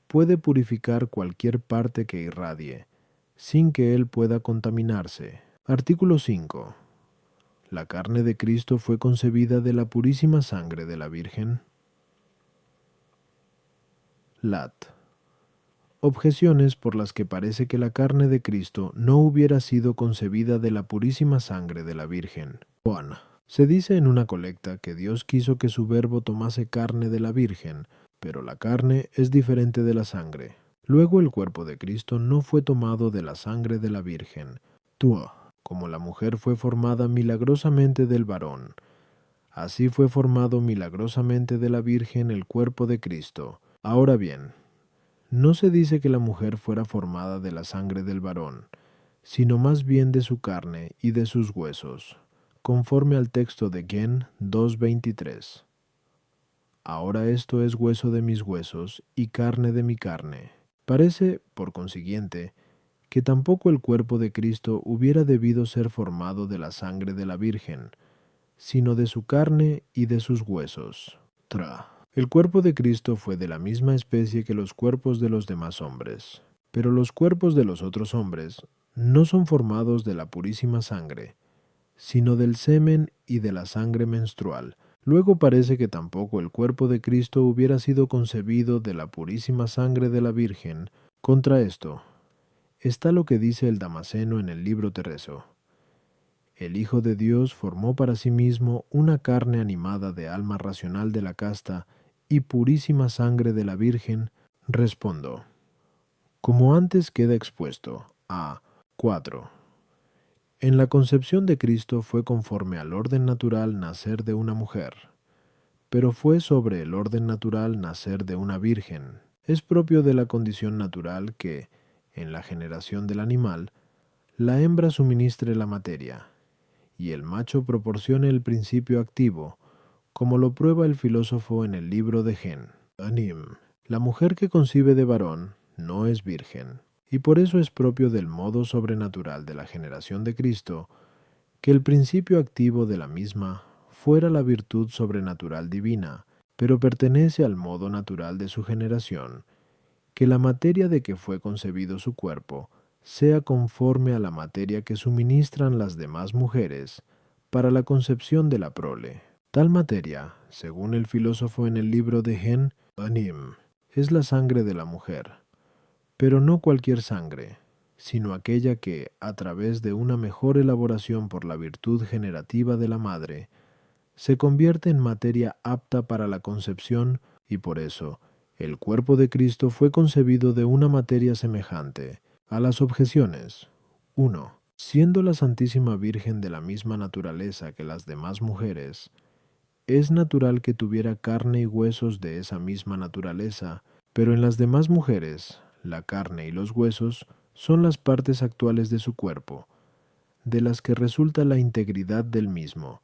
puede purificar cualquier parte que irradie, sin que él pueda contaminarse. Artículo 5. La carne de Cristo fue concebida de la purísima sangre de la Virgen. Lat. Objeciones por las que parece que la carne de Cristo no hubiera sido concebida de la purísima sangre de la Virgen. Juan. Se dice en una colecta que Dios quiso que su verbo tomase carne de la Virgen, pero la carne es diferente de la sangre. Luego el cuerpo de Cristo no fue tomado de la sangre de la Virgen. Tua. Como la mujer fue formada milagrosamente del varón, así fue formado milagrosamente de la Virgen el cuerpo de Cristo. Ahora bien, no se dice que la mujer fuera formada de la sangre del varón, sino más bien de su carne y de sus huesos, conforme al texto de Gen 2:23. Ahora esto es hueso de mis huesos y carne de mi carne. Parece, por consiguiente, que tampoco el cuerpo de Cristo hubiera debido ser formado de la sangre de la Virgen, sino de su carne y de sus huesos. El cuerpo de Cristo fue de la misma especie que los cuerpos de los demás hombres, pero los cuerpos de los otros hombres no son formados de la purísima sangre, sino del semen y de la sangre menstrual. Luego parece que tampoco el cuerpo de Cristo hubiera sido concebido de la purísima sangre de la Virgen. Contra esto está lo que dice el Damasceno en el libro Tereso. El Hijo de Dios formó para sí mismo una carne animada de alma racional de la casta y purísima sangre de la Virgen. Respondo, como antes queda expuesto, a 4. En la concepción de Cristo fue conforme al orden natural nacer de una mujer, pero fue sobre el orden natural nacer de una virgen. Es propio de la condición natural que, en la generación del animal, la hembra suministre la materia, y el macho proporcione el principio activo, como lo prueba el filósofo en el libro de Gen. Anim. La mujer que concibe de varón no es virgen, y por eso es propio del modo sobrenatural de la generación de Cristo, que el principio activo de la misma fuera la virtud sobrenatural divina, pero pertenece al modo natural de su generación, que la materia de que fue concebido su cuerpo sea conforme a la materia que suministran las demás mujeres para la concepción de la prole. Tal materia, según el filósofo en el libro de Gen Anim, es la sangre de la mujer, pero no cualquier sangre, sino aquella que, a través de una mejor elaboración por la virtud generativa de la madre, se convierte en materia apta para la concepción y por eso el cuerpo de Cristo fue concebido de una materia semejante. A las objeciones. 1. Siendo la Santísima Virgen de la misma naturaleza que las demás mujeres, es natural que tuviera carne y huesos de esa misma naturaleza, pero en las demás mujeres, la carne y los huesos son las partes actuales de su cuerpo, de las que resulta la integridad del mismo,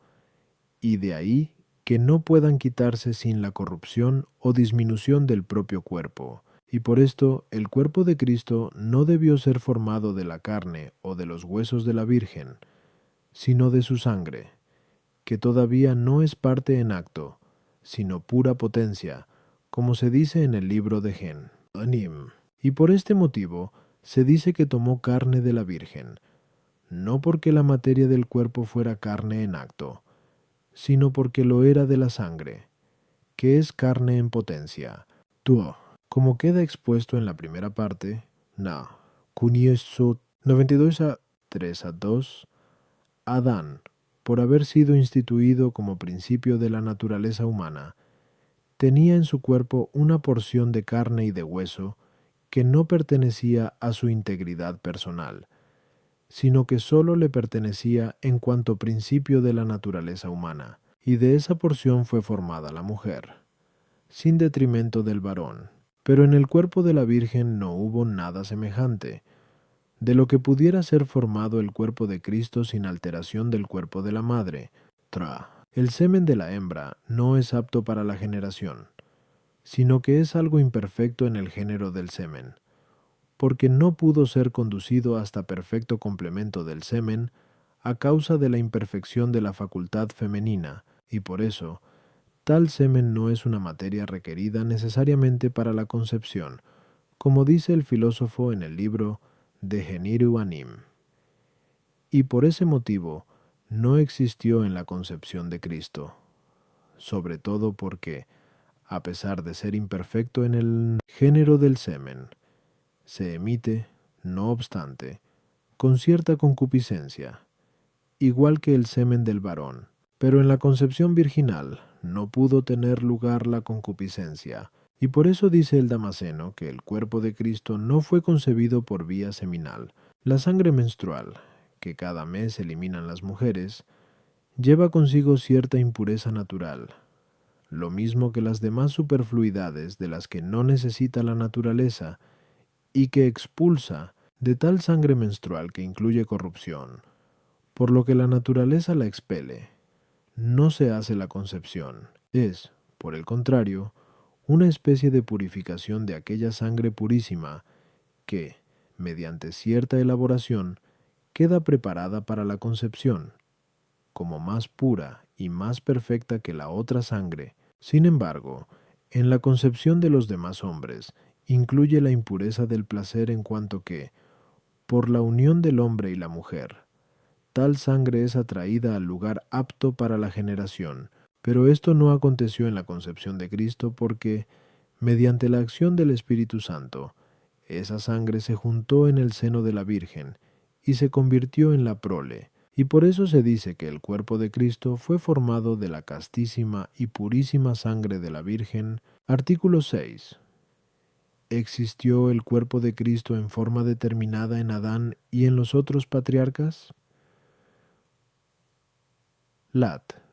y de ahí que no puedan quitarse sin la corrupción o disminución del propio cuerpo. Y por esto el cuerpo de Cristo no debió ser formado de la carne o de los huesos de la Virgen, sino de su sangre, que todavía no es parte en acto, sino pura potencia, como se dice en el libro de Gen Anim. Y por este motivo se dice que tomó carne de la Virgen, no porque la materia del cuerpo fuera carne en acto, sino porque lo era de la sangre, que es carne en potencia. Tuo, como queda expuesto en la primera parte, na, Cunieso 92 a 3 a 2, Adán, por haber sido instituido como principio de la naturaleza humana, tenía en su cuerpo una porción de carne y de hueso que no pertenecía a su integridad personal, sino que sólo le pertenecía en cuanto principio de la naturaleza humana, y de esa porción fue formada la mujer, sin detrimento del varón. Pero en el cuerpo de la Virgen no hubo nada semejante, de lo que pudiera ser formado el cuerpo de Cristo sin alteración del cuerpo de la madre. El semen de la hembra no es apto para la generación, sino que es algo imperfecto en el género del semen, porque no pudo ser conducido hasta perfecto complemento del semen a causa de la imperfección de la facultad femenina, y por eso, tal semen no es una materia requerida necesariamente para la concepción, como dice el filósofo en el libro de Geniru Anim. Y por ese motivo, no existió en la concepción de Cristo, sobre todo porque, a pesar de ser imperfecto en el género del semen, se emite, no obstante, con cierta concupiscencia, igual que el semen del varón, pero en la concepción virginal no pudo tener lugar la concupiscencia, y por eso dice el Damasceno que el cuerpo de Cristo no fue concebido por vía seminal. La sangre menstrual, que cada mes eliminan las mujeres, lleva consigo cierta impureza natural, lo mismo que las demás superfluidades de las que no necesita la naturaleza y que expulsa de tal sangre menstrual que incluye corrupción, por lo que la naturaleza la expele. No se hace la concepción, es, por el contrario, una especie de purificación de aquella sangre purísima que, mediante cierta elaboración, queda preparada para la concepción, como más pura y más perfecta que la otra sangre. Sin embargo, en la concepción de los demás hombres, incluye la impureza del placer en cuanto que, por la unión del hombre y la mujer, tal sangre es atraída al lugar apto para la generación. Pero esto no aconteció en la concepción de Cristo porque, mediante la acción del Espíritu Santo, esa sangre se juntó en el seno de la Virgen y se convirtió en la prole, y por eso se dice que el cuerpo de Cristo fue formado de la castísima y purísima sangre de la Virgen. Artículo 6. ¿Existió el cuerpo de Cristo en forma determinada en Adán y en los otros patriarcas? Lat.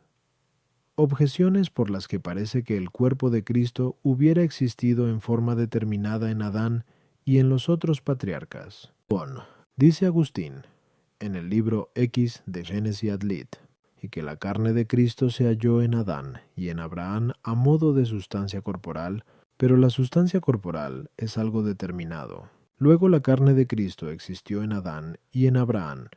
Objeciones por las que parece que el cuerpo de Cristo hubiera existido en forma determinada en Adán y en los otros patriarcas. Bon. Dice Agustín, en el libro X de Génesis ad lit, y que la carne de Cristo se halló en Adán y en Abraham a modo de sustancia corporal, pero la sustancia corporal es algo determinado. Luego la carne de Cristo existió en Adán y en Abraham,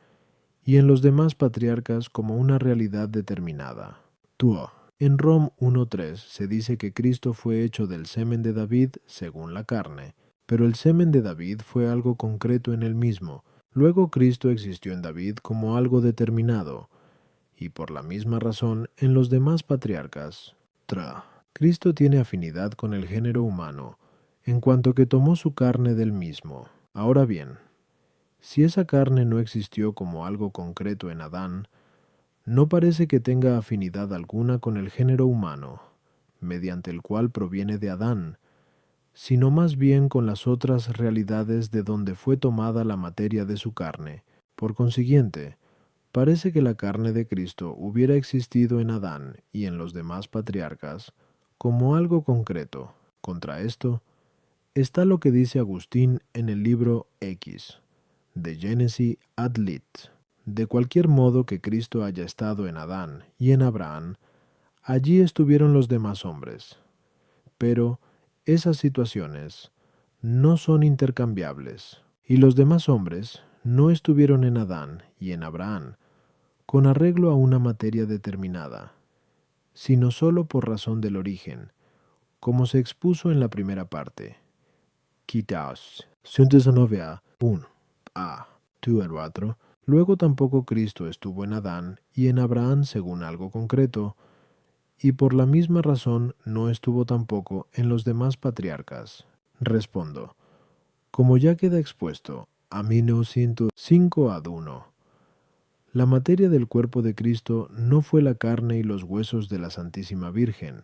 y en los demás patriarcas como una realidad determinada. Tuo. En Rom 1.3 se dice que Cristo fue hecho del semen de David según la carne, pero el semen de David fue algo concreto en él mismo. Luego Cristo existió en David como algo determinado, y por la misma razón en los demás patriarcas. Cristo tiene afinidad con el género humano, en cuanto que tomó su carne del mismo. Ahora bien, si esa carne no existió como algo concreto en Adán, no parece que tenga afinidad alguna con el género humano, mediante el cual proviene de Adán, sino más bien con las otras realidades de donde fue tomada la materia de su carne. Por consiguiente, parece que la carne de Cristo hubiera existido en Adán y en los demás patriarcas como algo concreto. Contra esto está lo que dice Agustín en el libro X, de Genesi ad lit. De cualquier modo que Cristo haya estado en Adán y en Abraham, allí estuvieron los demás hombres. Pero esas situaciones no son intercambiables, y los demás hombres no estuvieron en Adán y en Abraham con arreglo a una materia determinada, sino sólo por razón del origen, como se expuso en la primera parte. Quitaos, a 1 a 2 Luego tampoco Cristo estuvo en Adán y en Abraham según algo concreto, y por la misma razón no estuvo tampoco en los demás patriarcas. Respondo, como ya queda expuesto a 1905 ad 1, la materia del cuerpo de Cristo no fue la carne y los huesos de la Santísima Virgen,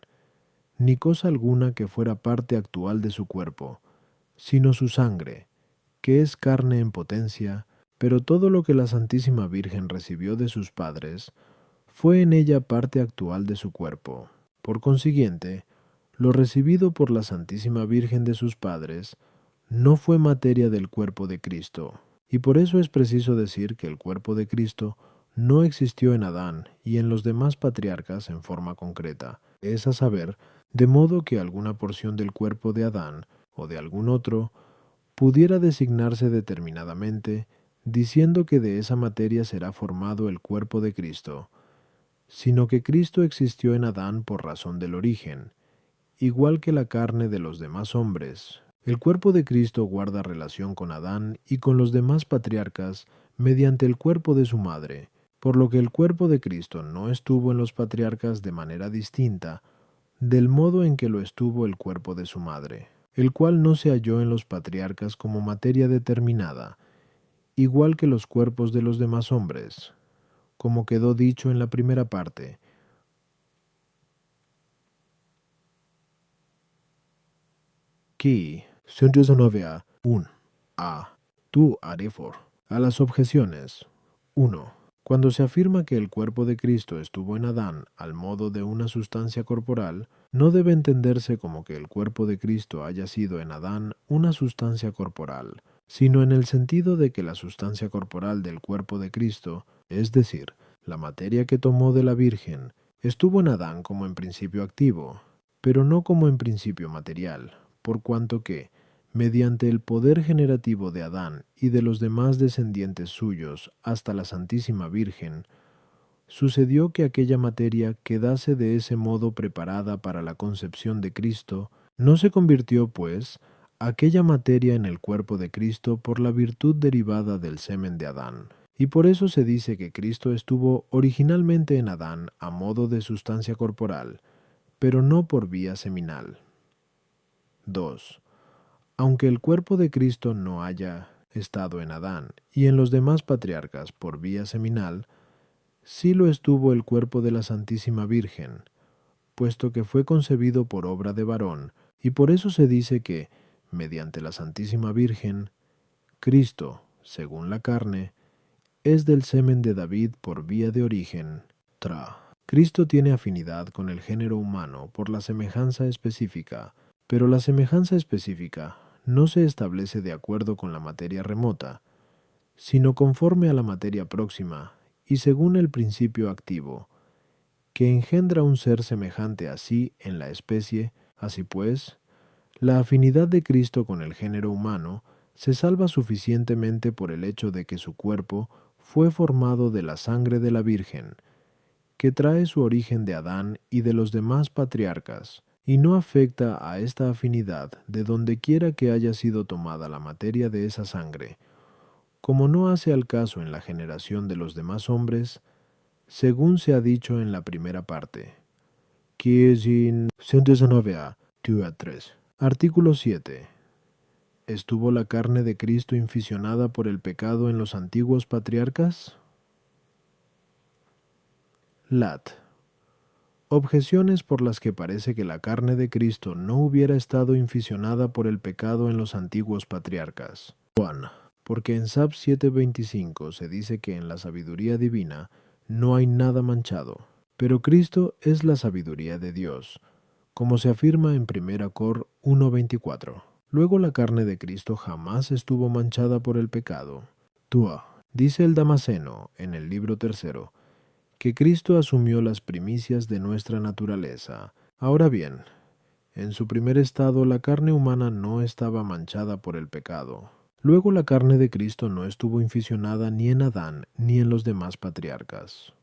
ni cosa alguna que fuera parte actual de su cuerpo, sino su sangre, que es carne en potencia, pero todo lo que la Santísima Virgen recibió de sus padres fue en ella parte actual de su cuerpo. Por consiguiente, lo recibido por la Santísima Virgen de sus padres no fue materia del cuerpo de Cristo, y por eso es preciso decir que el cuerpo de Cristo no existió en Adán y en los demás patriarcas en forma concreta, es a saber, de modo que alguna porción del cuerpo de Adán o de algún otro pudiera designarse determinadamente, diciendo que de esa materia será formado el cuerpo de Cristo, sino que Cristo existió en Adán por razón del origen, igual que la carne de los demás hombres. El cuerpo de Cristo guarda relación con Adán y con los demás patriarcas mediante el cuerpo de su madre, por lo que el cuerpo de Cristo no estuvo en los patriarcas de manera distinta del modo en que lo estuvo el cuerpo de su madre, el cual no se halló en los patriarcas como materia determinada, igual que los cuerpos de los demás hombres, como quedó dicho en la primera parte. Qui 119 1 a tu arefor. A las objeciones. 1. Cuando se afirma que el cuerpo de Cristo estuvo en Adán al modo de una sustancia corporal, no debe entenderse como que el cuerpo de Cristo haya sido en Adán una sustancia corporal, sino en el sentido de que la sustancia corporal del cuerpo de Cristo, es decir, la materia que tomó de la Virgen, estuvo en Adán como en principio activo, pero no como en principio material, por cuanto que, mediante el poder generativo de Adán y de los demás descendientes suyos hasta la Santísima Virgen, sucedió que aquella materia quedase de ese modo preparada para la concepción de Cristo. No se convirtió, pues, aquella materia en el cuerpo de Cristo por la virtud derivada del semen de Adán. Y por eso se dice que Cristo estuvo originalmente en Adán a modo de sustancia corporal, pero no por vía seminal. 2. Aunque el cuerpo de Cristo no haya estado en Adán y en los demás patriarcas por vía seminal, sí lo estuvo el cuerpo de la Santísima Virgen, puesto que fue concebido por obra de varón, y por eso se dice que, mediante la Santísima Virgen, Cristo, según la carne, es del semen de David por vía de origen. Cristo tiene afinidad con el género humano por la semejanza específica, pero la semejanza específica no se establece de acuerdo con la materia remota, sino conforme a la materia próxima y según el principio activo, que engendra un ser semejante a sí en la especie. Así pues, la afinidad de Cristo con el género humano se salva suficientemente por el hecho de que su cuerpo fue formado de la sangre de la Virgen, que trae su origen de Adán y de los demás patriarcas, y no afecta a esta afinidad de donde quiera que haya sido tomada la materia de esa sangre, como no hace al caso en la generación de los demás hombres, según se ha dicho en la primera parte. Kiesin 119a, 2 a 3. Artículo 7. ¿Estuvo la carne de Cristo inficionada por el pecado en los antiguos patriarcas? Lat. Objeciones por las que parece que la carne de Cristo no hubiera estado inficionada por el pecado en los antiguos patriarcas. Juan. Porque en Sab 7:25 se dice que en la sabiduría divina no hay nada manchado, pero Cristo es la sabiduría de Dios, como se afirma en 1 Cor 1:24. Luego la carne de Cristo jamás estuvo manchada por el pecado. Tua. Dice el Damasceno en el libro 3 que Cristo asumió las primicias de nuestra naturaleza. Ahora bien, en su primer estado la carne humana no estaba manchada por el pecado. Luego la carne de Cristo no estuvo inficionada ni en Adán ni en los demás patriarcas.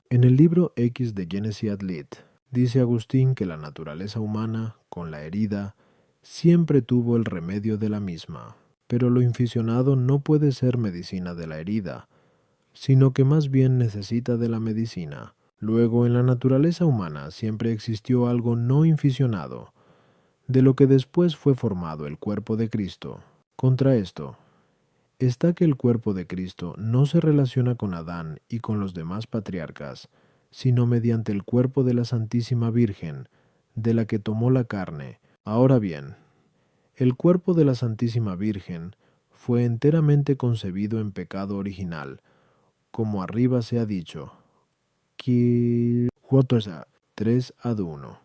En el libro X de Genesis ad Lit, dice Agustín que la naturaleza humana, con la herida, siempre tuvo el remedio de la misma, pero lo inficionado no puede ser medicina de la herida, sino que más bien necesita de la medicina. Luego en la naturaleza humana siempre existió algo no inficionado, de lo que después fue formado el cuerpo de Cristo. Contra esto está que el cuerpo de Cristo no se relaciona con Adán y con los demás patriarcas, sino mediante el cuerpo de la Santísima Virgen, de la que tomó la carne. Ahora bien, el cuerpo de la Santísima Virgen fue enteramente concebido en pecado original, como arriba se ha dicho, que 3 ad 1.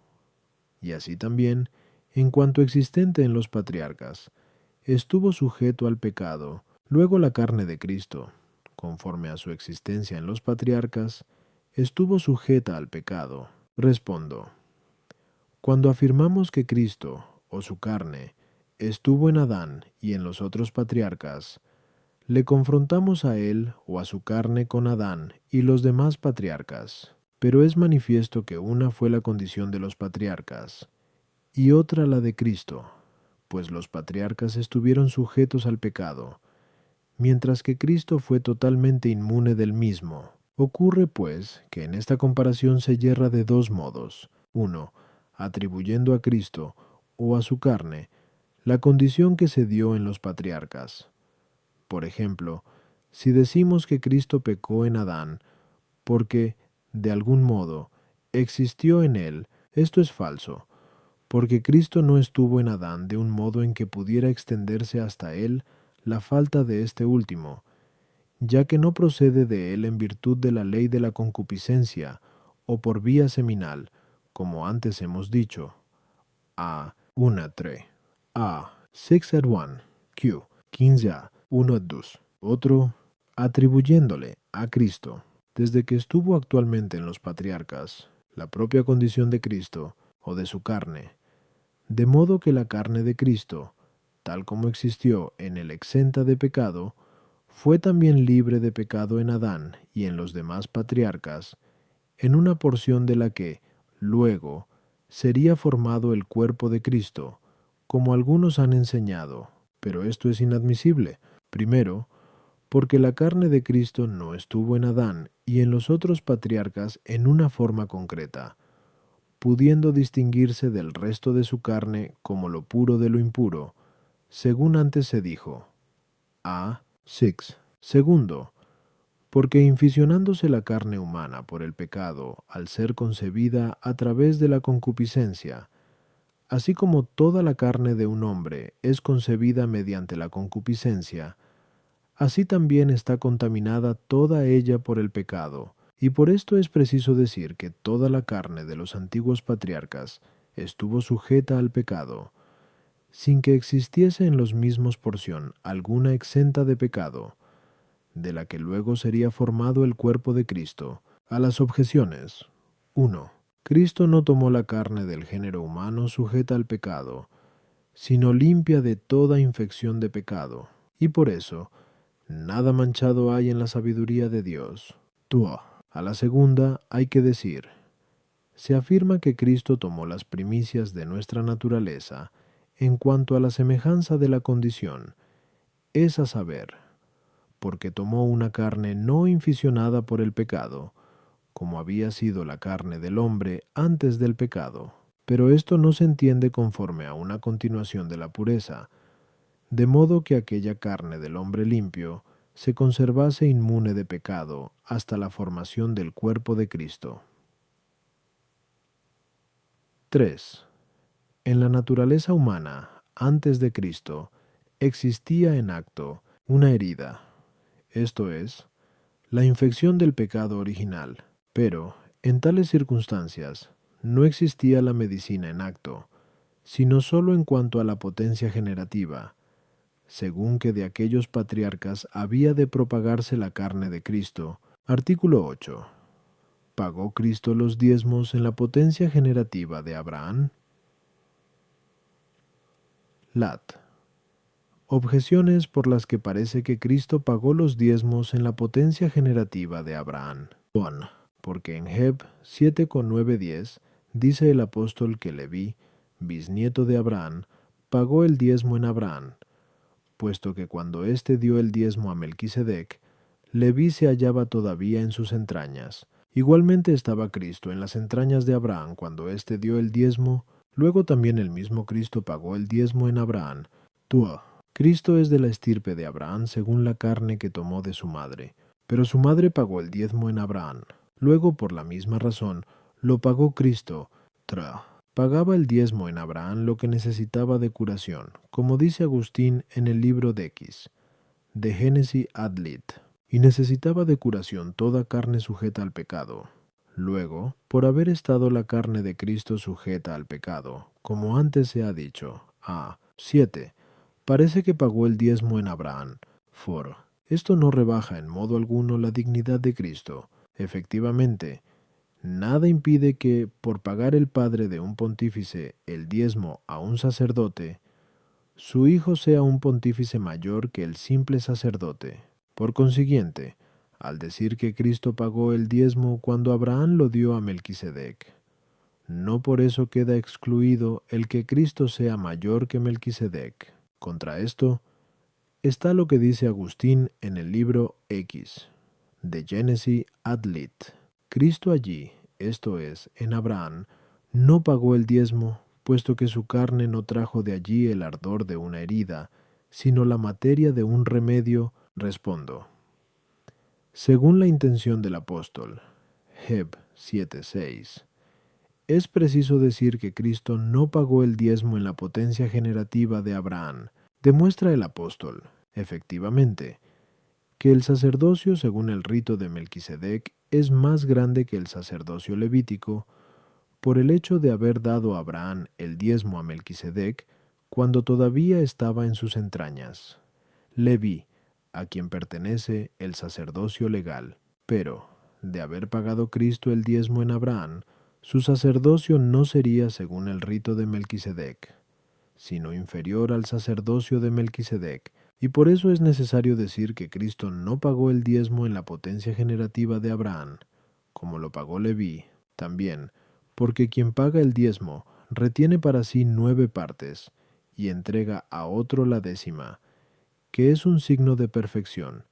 Y así también, en cuanto existente en los patriarcas, estuvo sujeto al pecado. Luego la carne de Cristo, conforme a su existencia en los patriarcas, estuvo sujeta al pecado. Respondo, cuando afirmamos que Cristo, o su carne, estuvo en Adán y en los otros patriarcas, le confrontamos a él o a su carne con Adán y los demás patriarcas. Pero es manifiesto que una fue la condición de los patriarcas y otra la de Cristo, pues los patriarcas estuvieron sujetos al pecado, mientras que Cristo fue totalmente inmune del mismo. Ocurre, pues, que en esta comparación se yerra de dos modos. Uno, atribuyendo a Cristo o a su carne la condición que se dio en los patriarcas. Por ejemplo, si decimos que Cristo pecó en Adán porque, de algún modo, existió en él, esto es falso, porque Cristo no estuvo en Adán de un modo en que pudiera extenderse hasta él la falta de este último, ya que no procede de él en virtud de la ley de la concupiscencia o por vía seminal, como antes hemos dicho. A. 1-3. A. 6-1. Q. 15a. 1-2. Otro, atribuyéndole a Cristo, desde que estuvo actualmente en los patriarcas, la propia condición de Cristo o de su carne, de modo que la carne de Cristo, tal como existió en el exenta de pecado, fue también libre de pecado en Adán y en los demás patriarcas, en una porción de la que, luego, sería formado el cuerpo de Cristo, como algunos han enseñado, pero esto es inadmisible. Primero, porque la carne de Cristo no estuvo en Adán y en los otros patriarcas en una forma concreta, pudiendo distinguirse del resto de su carne como lo puro de lo impuro, según antes se dijo. A. 6. Segundo, porque inficionándose la carne humana por el pecado al ser concebida a través de la concupiscencia, así como toda la carne de un hombre es concebida mediante la concupiscencia, así también está contaminada toda ella por el pecado, y por esto es preciso decir que toda la carne de los antiguos patriarcas estuvo sujeta al pecado, sin que existiese en los mismos porción alguna exenta de pecado, de la que luego sería formado el cuerpo de Cristo. A las objeciones. 1. Cristo no tomó la carne del género humano sujeta al pecado, sino limpia de toda infección de pecado, y por eso, nada manchado hay en la sabiduría de Dios. 2. A la segunda hay que decir, se afirma que Cristo tomó las primicias de nuestra naturaleza en cuanto a la semejanza de la condición, es a saber, porque tomó una carne no inficionada por el pecado, como había sido la carne del hombre antes del pecado. Pero esto no se entiende conforme a una continuación de la pureza, de modo que aquella carne del hombre limpio se conservase inmune de pecado hasta la formación del cuerpo de Cristo. 3. En la naturaleza humana, antes de Cristo, existía en acto una herida, esto es, la infección del pecado original, pero, en tales circunstancias, no existía la medicina en acto, sino sólo en cuanto a la potencia generativa, según que de aquellos patriarcas había de propagarse la carne de Cristo. Artículo 8. ¿Pagó Cristo los diezmos en la potencia generativa de Abraham? Lat. Objeciones por las que parece que Cristo pagó los diezmos en la potencia generativa de Abraham. Bon. Porque en Heb 7:9-10 dice el apóstol que Leví, bisnieto de Abraham, pagó el diezmo en Abraham, puesto que cuando éste dio el diezmo a Melquisedec, Leví se hallaba todavía en sus entrañas. Igualmente estaba Cristo en las entrañas de Abraham cuando éste dio el diezmo, luego también el mismo Cristo pagó el diezmo en Abraham. Tua. Cristo es de la estirpe de Abraham según la carne que tomó de su madre, pero su madre pagó el diezmo en Abraham. Luego, por la misma razón, lo pagó Cristo. Tra. Pagaba el diezmo en Abraham lo que necesitaba de curación, como dice Agustín en el libro de X, de Génesis ad lit, y necesitaba de curación toda carne sujeta al pecado. Luego, por haber estado la carne de Cristo sujeta al pecado, como antes se ha dicho, a 7, parece que pagó el diezmo en Abraham. For. Esto no rebaja en modo alguno la dignidad de Cristo. Efectivamente, nada impide que, por pagar el padre de un pontífice el diezmo a un sacerdote, su hijo sea un pontífice mayor que el simple sacerdote. Por consiguiente, al decir que Cristo pagó el diezmo cuando Abraham lo dio a Melquisedec, no por eso queda excluido el que Cristo sea mayor que Melquisedec. Contra esto está lo que dice Agustín en el libro X, de Génesis ad lit. Cristo allí, esto es, en Abraham, no pagó el diezmo, puesto que su carne no trajo de allí el ardor de una herida, sino la materia de un remedio. Respondo. Según la intención del apóstol, Heb 7:6, es preciso decir que Cristo no pagó el diezmo en la potencia generativa de Abraham. Demuestra el apóstol, efectivamente, que el sacerdocio según el rito de Melquisedec es más grande que el sacerdocio levítico por el hecho de haber dado a Abraham el diezmo a Melquisedec cuando todavía estaba en sus entrañas. Leví, a quien pertenece el sacerdocio legal, pero, de haber pagado Cristo el diezmo en Abraham, su sacerdocio no sería según el rito de Melquisedec, sino inferior al sacerdocio de Melquisedec, y por eso es necesario decir que Cristo no pagó el diezmo en la potencia generativa de Abraham, como lo pagó Leví, también, porque quien paga el diezmo retiene para sí 9 partes, y entrega a otro la 10ª, que es un signo de perfección,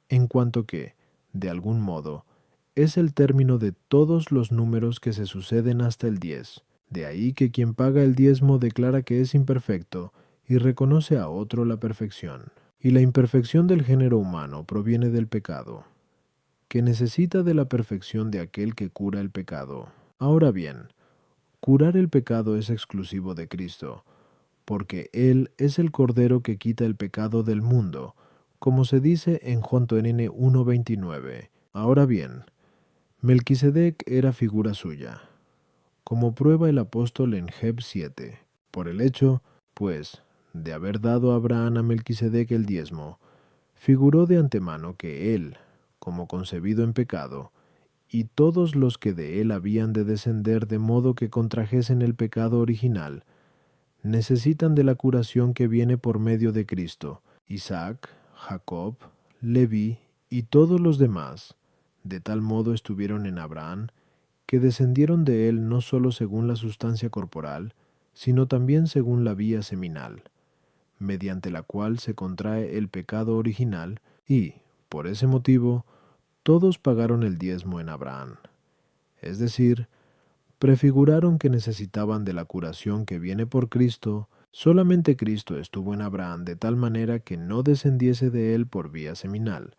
en cuanto que, de algún modo, es el término de todos los números que se suceden hasta el 10. De ahí que quien paga el diezmo declara que es imperfecto y reconoce a otro la perfección. Y la imperfección del género humano proviene del pecado, que necesita de la perfección de aquel que cura el pecado. Ahora bien, curar el pecado es exclusivo de Cristo, porque Él es el Cordero que quita el pecado del mundo, como se dice en Juan 1:29. Ahora bien, Melquisedec era figura suya, como prueba el apóstol en Heb 7, por el hecho, pues, de haber dado a Abraham a Melquisedec el diezmo, figuró de antemano que él, como concebido en pecado, y todos los que de él habían de descender de modo que contrajesen el pecado original, necesitan de la curación que viene por medio de Cristo. Isaac, Jacob, Leví y todos los demás, de tal modo estuvieron en Abraham, que descendieron de él no sólo según la sustancia corporal, sino también según la vía seminal, mediante la cual se contrae el pecado original, y, por ese motivo, todos pagaron el diezmo en Abraham. Es decir, prefiguraron que necesitaban de la curación que viene por Cristo. Solamente Cristo estuvo en Abraham de tal manera que no descendiese de él por vía seminal,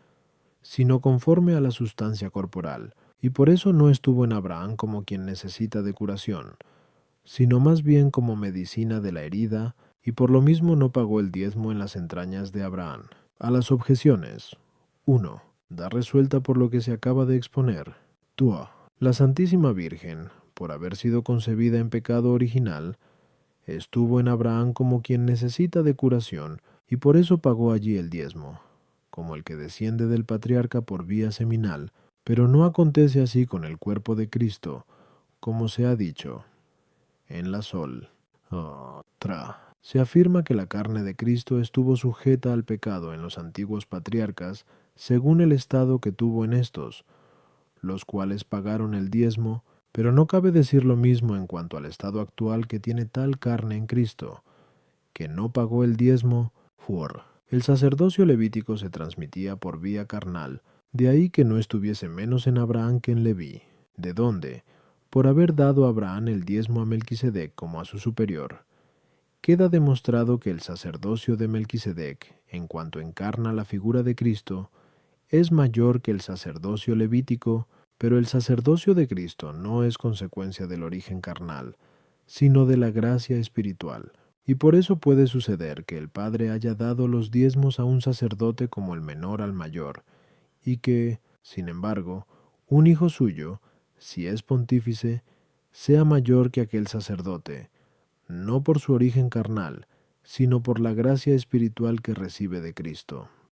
sino conforme a la sustancia corporal, y por eso no estuvo en Abraham como quien necesita de curación, sino más bien como medicina de la herida, y por lo mismo no pagó el diezmo en las entrañas de Abraham. A las objeciones. 1. Da resuelta por lo que se acaba de exponer. Tua. La Santísima Virgen, por haber sido concebida en pecado original, estuvo en Abraham como quien necesita de curación, y por eso pagó allí el diezmo, como el que desciende del patriarca por vía seminal, pero no acontece así con el cuerpo de Cristo, como se ha dicho. En la Sol. Otra. Se afirma que la carne de Cristo estuvo sujeta al pecado en los antiguos patriarcas, según el estado que tuvo en estos, los cuales pagaron el diezmo, pero no cabe decir lo mismo en cuanto al estado actual que tiene tal carne en Cristo, que no pagó el diezmo. El sacerdocio levítico se transmitía por vía carnal, de ahí que no estuviese menos en Abraham que en Leví, de donde, por haber dado Abraham el diezmo a Melquisedec como a su superior, queda demostrado que el sacerdocio de Melquisedec, en cuanto encarna la figura de Cristo, es mayor que el sacerdocio levítico, pero el sacerdocio de Cristo no es consecuencia del origen carnal, sino de la gracia espiritual. Y por eso puede suceder que el Padre haya dado los diezmos a un sacerdote como el menor al mayor, y que, sin embargo, un hijo suyo, si es pontífice, sea mayor que aquel sacerdote, no por su origen carnal, sino por la gracia espiritual que recibe de Cristo.